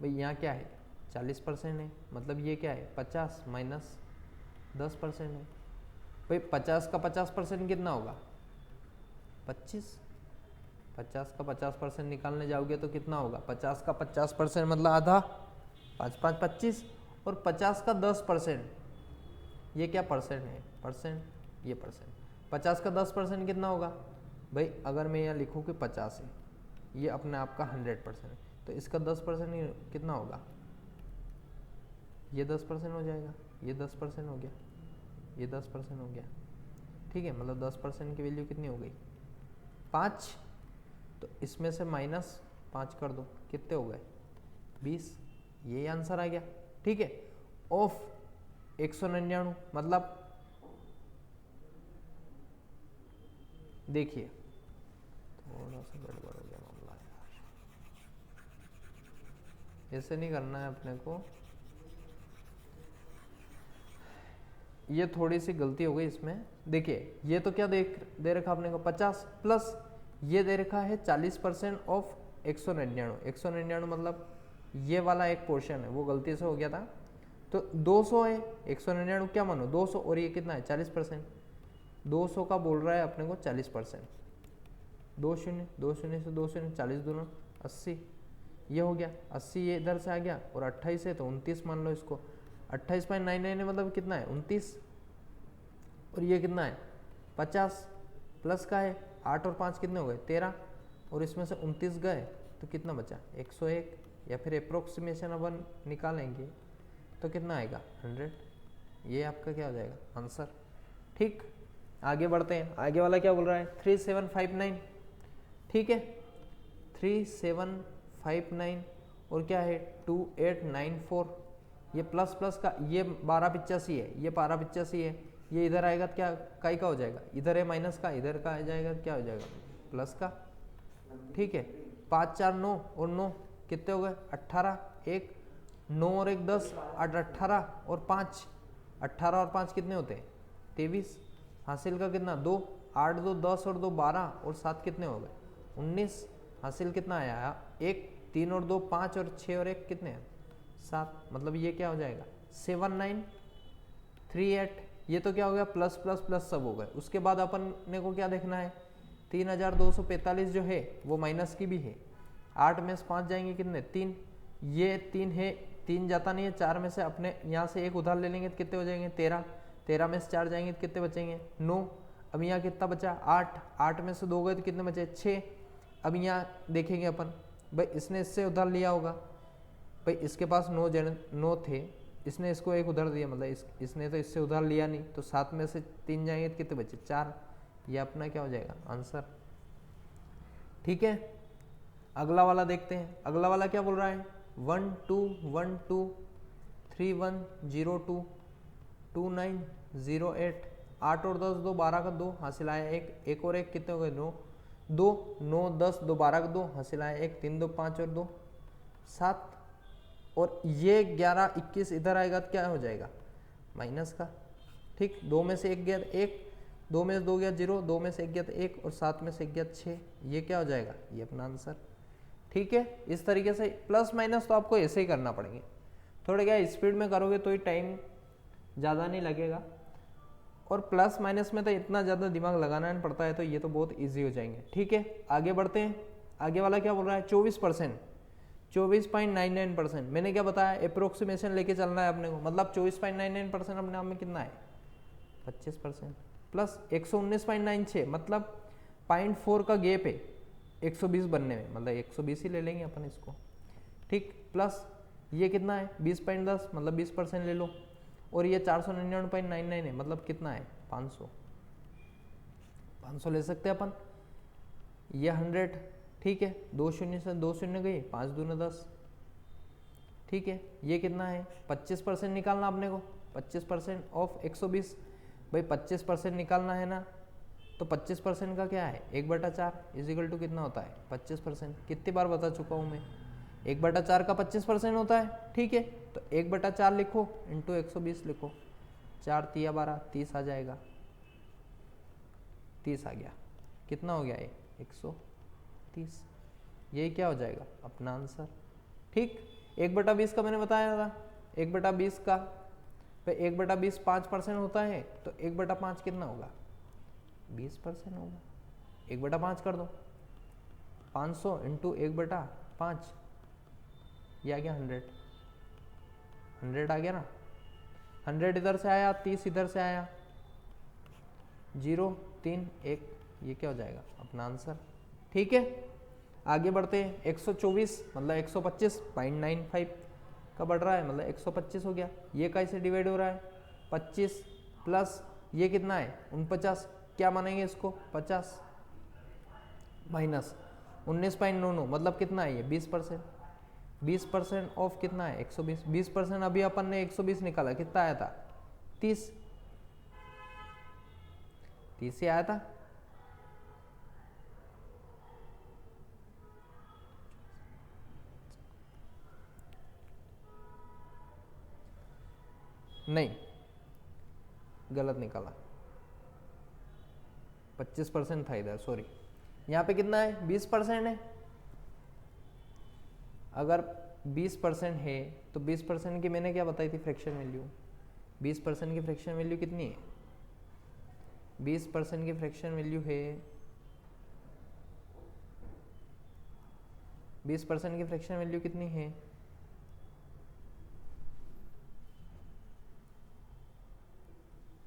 भाई, यहाँ क्या है 40% है, मतलब ये क्या है 50 माइनस 10% है। भाई 50 का 50% कितना होगा 25, 50 का 50% निकालने जाओगे तो कितना होगा 50 का 50% मतलब आधा, 5 5 25, और 50 का 10%, ये क्या परसेंट है परसेंट, ये परसेंट, 50 का 10% कितना होगा भाई, अगर मैं यहाँ लिखूँ कि 50 है, ये अपने आप का 100% है, तो इसका 10% कितना होगा, ये 10% हो जाएगा, ये 10% हो गया, ये 10% हो गया। ठीक है, मतलब 10% की वैल्यू कितनी हो गई 5, तो इसमें से -5 कर दो, कितने हो गए 20, ये आंसर आ गया। ठीक है, ऑफ 199, मतलब देखिए थोड़ा सा गड़बड़ हो गया मामला यार, ऐसे नहीं करना है अपने को, ये थोड़ी सी गलती हो गई इसमें। देखिए ये तो क्या दे रखा आपने को 50 प्लस ये दे रखा है 40% ऑफ 199, 199 मतलब ये वाला एक पोर्शन है वो गलती से हो गया था, तो 200 है, 199 क्या मानो 200, और ये कितना है 40%, 200 का बोल रहा है अपने को 40%, 2 0 2 0 से 2 0, 40 दूना 80, ये हो गया 80, ये इधर से आ गया, और 28 है तो 29 मान लो इसको, 28.99 मतलब कितना है 29, और ये कितना है 50 प्लस का है, 8 और 5 कितने हो गए 13, और इसमें से 29 गए तो कितना बचा 101, या फिर अप्रोक्सीमेशन अपन निकालेंगे तो कितना आएगा 100, ये आपका क्या हो जाएगा आंसर। ठीक, आगे बढ़ते हैं। आगे वाला क्या बोल रहा है 3759, ठीक है 3759, और क्या है 2894, ये प्लस प्लस का, ये 1285 है, ये 1285 है, ये इधर आएगा तो क्या काई का हो जाएगा, इधर है माइनस का, इधर का आ जाएगा क्या हो जाएगा प्लस का। ठीक है, 5 4 9 और 9 कितने हो गए 18, 1 9 और 1 10, 8 18 और 5 18 और 5 कितने होते हैं 23, हासिल का कितना 2, 8 2 10 और 2 12 और 7 कितने हो गए 19, हासिल कितना आया 1, 3 और 2 5 और 6 और 1 कितने हैं 7, मतलब ये क्या हो जाएगा 7938। ये तो क्या हो गया प्लस प्लस प्लस सब हो गए। उसके बाद अपन ने को क्या देखना है 3245 जो है वो माइनस की भी है, 8 में से 5 जाएंगे कितने 3, ये 3 है, 3 जाता नहीं है, 4 में से अपने यहाँ से एक उधार ले लेंगे तो कितने हो जाएंगे 13, 13 में से 4 जाएंगे तो कितने बचेंगे 9, अब यहाँ कितना बचा 8, 8 में से 2 गए तो कितने बचे 6। अब यहाँ देखेंगे अपन भाई इसने इससे उधार लिया होगा, भाई इसके पास 9 थे, इसने इसको एक उधार दिया, मतलब इसने तो इससे उधार लिया नहीं, तो 7 में से 3 जाएंगे तो कितने बचे 4। ये अपना क्या हो जाएगा आंसर। ठीक है, अगला वाला देखते हैं। अगला वाला क्या बोल रहा है 1 2 1 2 3 1 0 2 2 9 0 8, 8 और 10 2 12 का 2 हासिल आया 1, 1 और 1 कितने हो गए 9 2 9 10 2 12 का 2 हासिल आया 1, 3 2 5 और 2 7, और ये 11 21 इधर आएगा तो क्या हो जाएगा माइनस का। ठीक, 2 में से 1 गया 1, 2 में से 2 गया 0, 2 में से 1 गया 1 और 7 में से 1 गया 6, ये क्या हो जाएगा ये अपना आंसर। ठीक है, इस तरीके से प्लस माइनस तो आपको ऐसे ही करना पड़ेंगे, थोड़े क्या स्पीड में करोगे तो ही टाइम ज़्यादा नहीं लगेगा, और प्लस माइनस में तो इतना ज़्यादा दिमाग लगाना नहीं पड़ता है, तो ये तो बहुत ईजी हो जाएंगे। ठीक है, आगे बढ़ते हैं। आगे वाला क्या बोल रहा है 24%, 24.99%। मैंने क्या बताया अप्रोक्सीमेशन लेके चलना है अपने को, मतलब 24.99% अपने आप में कितना है 25%, प्लस 119.96 मतलब 0.4 का गैप है 120 बनने में, मतलब 120 ही ले लेंगे अपन इसको। ठीक, प्लस ये कितना है 20.10 मतलब 20% ले लो, और ये 499.99 है, मतलब कितना है 500 ले सकते हैं अपन। ये 100, ठीक है, 2 शून्य से 2 शून्य गए, 5 दूने 10। ठीक है, ये कितना है 25% निकालना अपने को, 25% ऑफ 120, भाई 25% निकालना है ना, तो 25% का क्या है 1/4 इजिकल टू कितना होता है 25%। कितनी बार बता चुका हूँ मैं 1/4 का 25% होता है। ठीक है, तो 1/4 लिखो इंटू 120 लिखो, 4 तिया 12 30 आ जाएगा, 30 आ गया, कितना हो गया ये 130, यही क्या हो जाएगा अपना आंसर। ठीक, 1/20 का मैंने बताया था, 1/20 का 1/20 5% होता है, तो 1/5 कितना होगा 20% होगा। 1/5 कर दो, 500 इंटू 1/5, ये आ गया 100 आ गया ना, 100 इधर से आया, 30 इधर से आया, 0 3 1, ये क्या हो जाएगा अपना आंसर। ठीक है, आगे बढ़ते हैं। 124 मतलब 125.95 का बढ़ रहा है, मतलब 125 हो गया। ये कैसे डिवाइड हो रहा है 25 प्लस ये कितना है 49, क्या मानेंगे इसको 50 माइनस 19.99 मतलब कितना है ये 20%, 20% ऑफ कितना है 120, 20% अभी अपन ने 120 निकाला, कितना आया था 30 ही आया था। नहीं, गलत निकाला, 25% था इधर, सॉरी। यहाँ पे कितना है 20% है। अगर 20% है तो 20% की मैंने क्या बताई थी फ्रैक्शन वैल्यू, 20% की फ्रैक्शन वैल्यू कितनी है 20% की फ्रैक्शन वैल्यू है 20% की फ्रैक्शन वैल्यू कितनी है,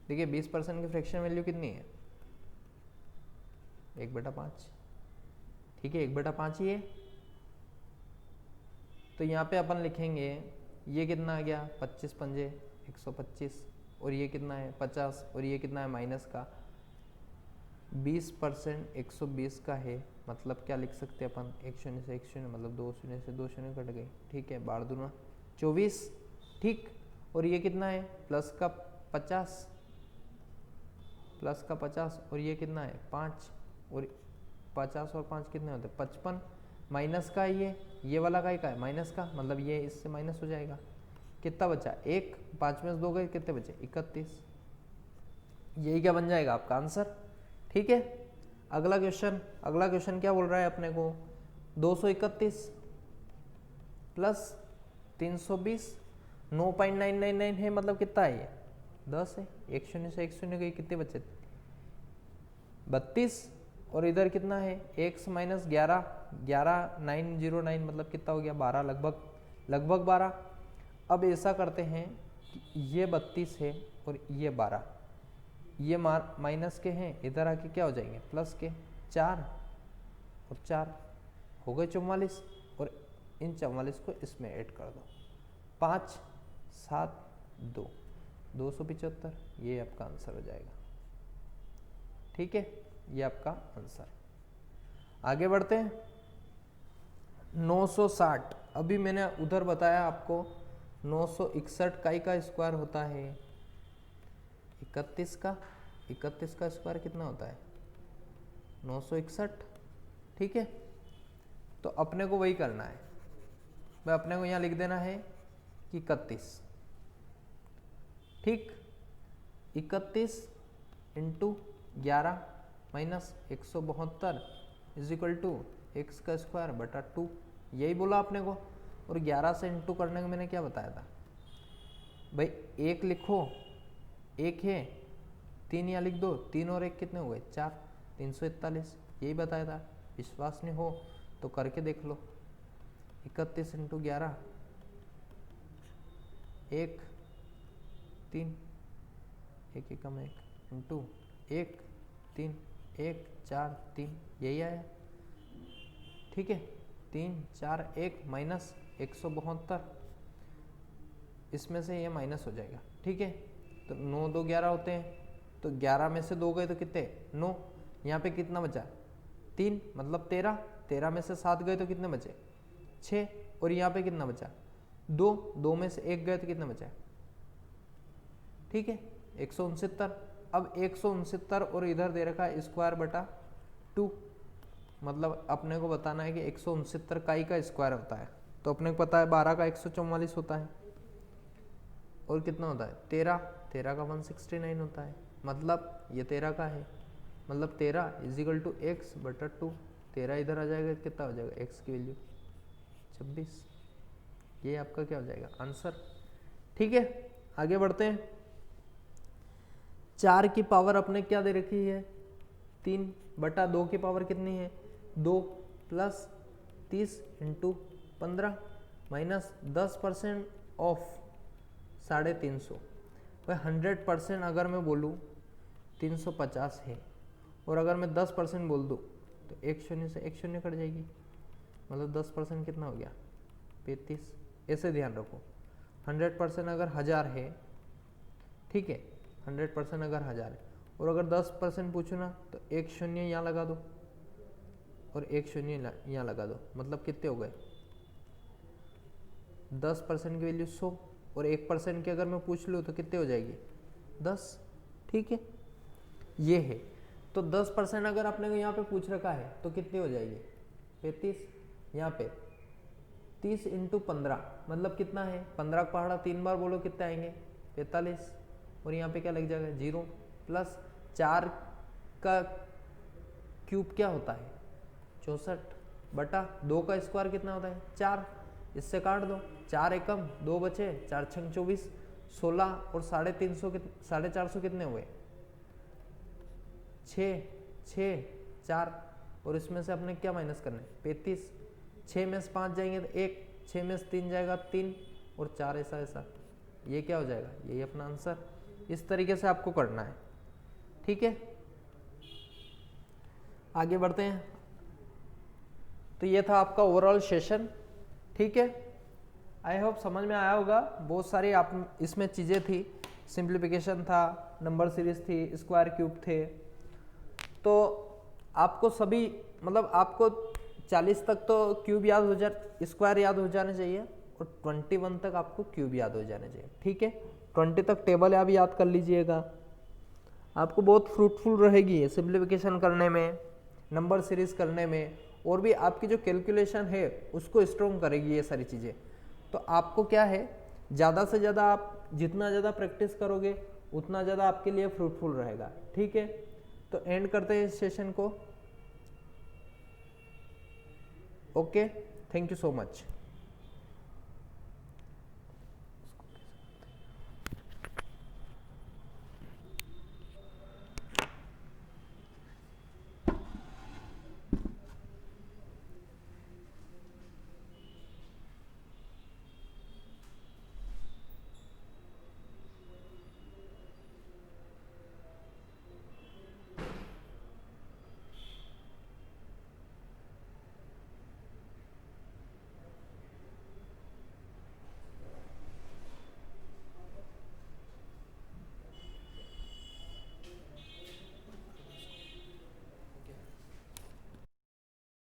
देखिए 20% की फ्रैक्शन वैल्यू कितनी है 1/5। ठीक है, 1/5 ही है, तो यहाँ पे अपन लिखेंगे ये कितना आ गया 25 पंजे 125, और ये कितना है 50, और ये कितना है माइनस का 20% 120 का है, मतलब क्या लिख सकते हैं अपन 1 शून्य से 1 शून्य, मतलब 2 शून्य से 2 शून्य कट गई। ठीक है, 12 दूना 24। ठीक, और ये कितना है प्लस का 50, और ये कितना है 5, और 50 और 5 कितने होते हैं 55, माइनस का ये वाला का है माइनस का, मतलब ये इससे माइनस हो जाएगा, कितना बचा, 1, 5 में से 2 गए, कितने बचे, 31। यही क्या बन जाएगा आपका आंसर। ठीक है, अगला क्वेश्चन क्या बोल रहा है अपने को, 231 प्लस 320, 9.999 है, मतलब कितना है ये, 10 है। एक शून्य से एक शून्य गई, कितने बचे, 32। और इधर कितना है, x माइनस 909, मतलब कितना हो गया, 12, लगभग 12। अब ऐसा करते हैं कि ये 32 है और ये 12, ये माइनस के हैं, इधर आके क्या हो जाएंगे, प्लस के, 4 और 4 हो गए 44, और इन 44 को इसमें ऐड कर दो, 5, 7, 2, 275, ये आपका आंसर हो जाएगा। ठीक है, ये आपका आंसर। आगे बढ़ते हैं, 960, अभी मैंने उधर बताया आपको 961 का स्क्वायर होता है 31 का स्क्वायर कितना होता है, 961। ठीक है, तो अपने को वही करना है, भाई अपने को यहाँ लिख देना है कि 31। ठीक, 31 into 11 minus 172 is equal to X का स्क्वायर बटा 2, यही बोला आपने को। और 11 से इंटू करने को मैंने क्या बताया था भाई, 1 लिखो, 1 है, 3 यहाँ लिख दो, 3 और 1 कितने हो गए, 4, 341, यही बताया था। विश्वास नहीं हो तो करके देख लो, 31 इंटू 11, 1, 3, 1 एकम 1 इंटू 1, 3, 1, 4, 3, यही आया। ठीक है, 3, 4, 1 माइनस 172, इसमें से ये माइनस हो जाएगा। ठीक है, तो 9, 2, 11 होते हैं, तो 11 में से 2 गए तो कितने, 9, यहाँ पे कितना बचा, 3, मतलब 13, 13 में से 7 गए तो कितने बचे, 6, और यहाँ पे कितना बचा, 2, 2 में से 1 गए तो कितना बचा। ठीक है, 169। अब 169 और इधर दे रखा है स्क्वायर बटा 2, मतलब अपने को बताना है कि 169 का स्क्वायर होता है, तो अपने को पता है 12 का 144 होता है, और कितना होता है, 13 का 169 होता है, मतलब ये 13 का है, मतलब 13 इज इक्वल टू एक्स बटा 2, 13 इधर आ जाएगा, कितना हो जाएगा, एक्स की वैल्यू 26, ये आपका क्या हो जाएगा, आंसर। ठीक है, आगे बढ़ते हैं। 4 की पावर अपने क्या दे रखी है, 3 बटा 2 की पावर कितनी है, 2 प्लस 30 इंटू 15 माइनस 10% ऑफ 350। भाई 100% अगर मैं बोलूँ 350 है, और अगर मैं 10% बोल दूँ तो एक शून्य से एक शून्य कट जाएगी, मतलब 10% कितना हो गया, 35। ऐसे ध्यान रखो, 100% अगर 1000 है, ठीक है, 100% अगर 1000 है, और अगर 10% पूछो ना तो एक शून्य यहाँ लगा दो और एक शून्य यहाँ लगा दो, मतलब कितने हो गए, 10% की वैल्यू 100, और 1% की अगर मैं पूछ लूँ तो कितने हो जाएगी, 10। ठीक है, ये है, तो 10% अगर आपने को यहाँ पे पूछ रखा है तो कितनी हो जाएगी, 35। यहाँ पे 30 इंटू 15 मतलब कितना है, 15 का पहाड़ा 3 बार बोलो कितने आएंगे, 45, और यहाँ पे क्या लग जाएगा, 0 प्लस 4 का क्यूब क्या होता है, 64 बटा 2 का स्क्वायर कितना होता है, 4, इससे काट दो, 4 एकम 2 बचे, 4 छंग 24, 16 और 450 कितने हुए, 6, 4, और इसमें से अपने क्या माइनस करना है, 35, 6 में से 5 जाएंगे तो 1, 6 में से 3 जाएगा 3, और 4 ऐसा, ये क्या हो जाएगा, यही अपना आंसर। इस तरीके से आपको करना है। ठीक है, आगे बढ़ते हैं। तो ये था आपका ओवरऑल सेशन। ठीक है, आई होप समझ में आया होगा। बहुत सारी आप इसमें चीज़ें थी, सिंप्लीफिकेशन था, नंबर सीरीज थी, स्क्वायर क्यूब थे, तो आपको सभी मतलब आपको 40 तक तो क्यूब याद हो जाए, स्क्वायर याद हो जाने चाहिए, और 21 तक आपको क्यूब याद हो जाने चाहिए। ठीक है, 20 तक टेबल आप याद कर लीजिएगा, आपको बहुत फ्रूटफुल रहेगी सिंप्लीफिकेशन करने में, नंबर सीरीज करने में, और भी आपकी जो कैलकुलेशन है उसको स्ट्रॉन्ग करेगी ये सारी चीज़ें। तो आपको क्या है ज़्यादा से ज़्यादा आप जितना ज़्यादा प्रैक्टिस करोगे उतना ज़्यादा आपके लिए फ्रूटफुल रहेगा। ठीक है, तो एंड करते हैं इस सेशन को। Okay, thank you so much.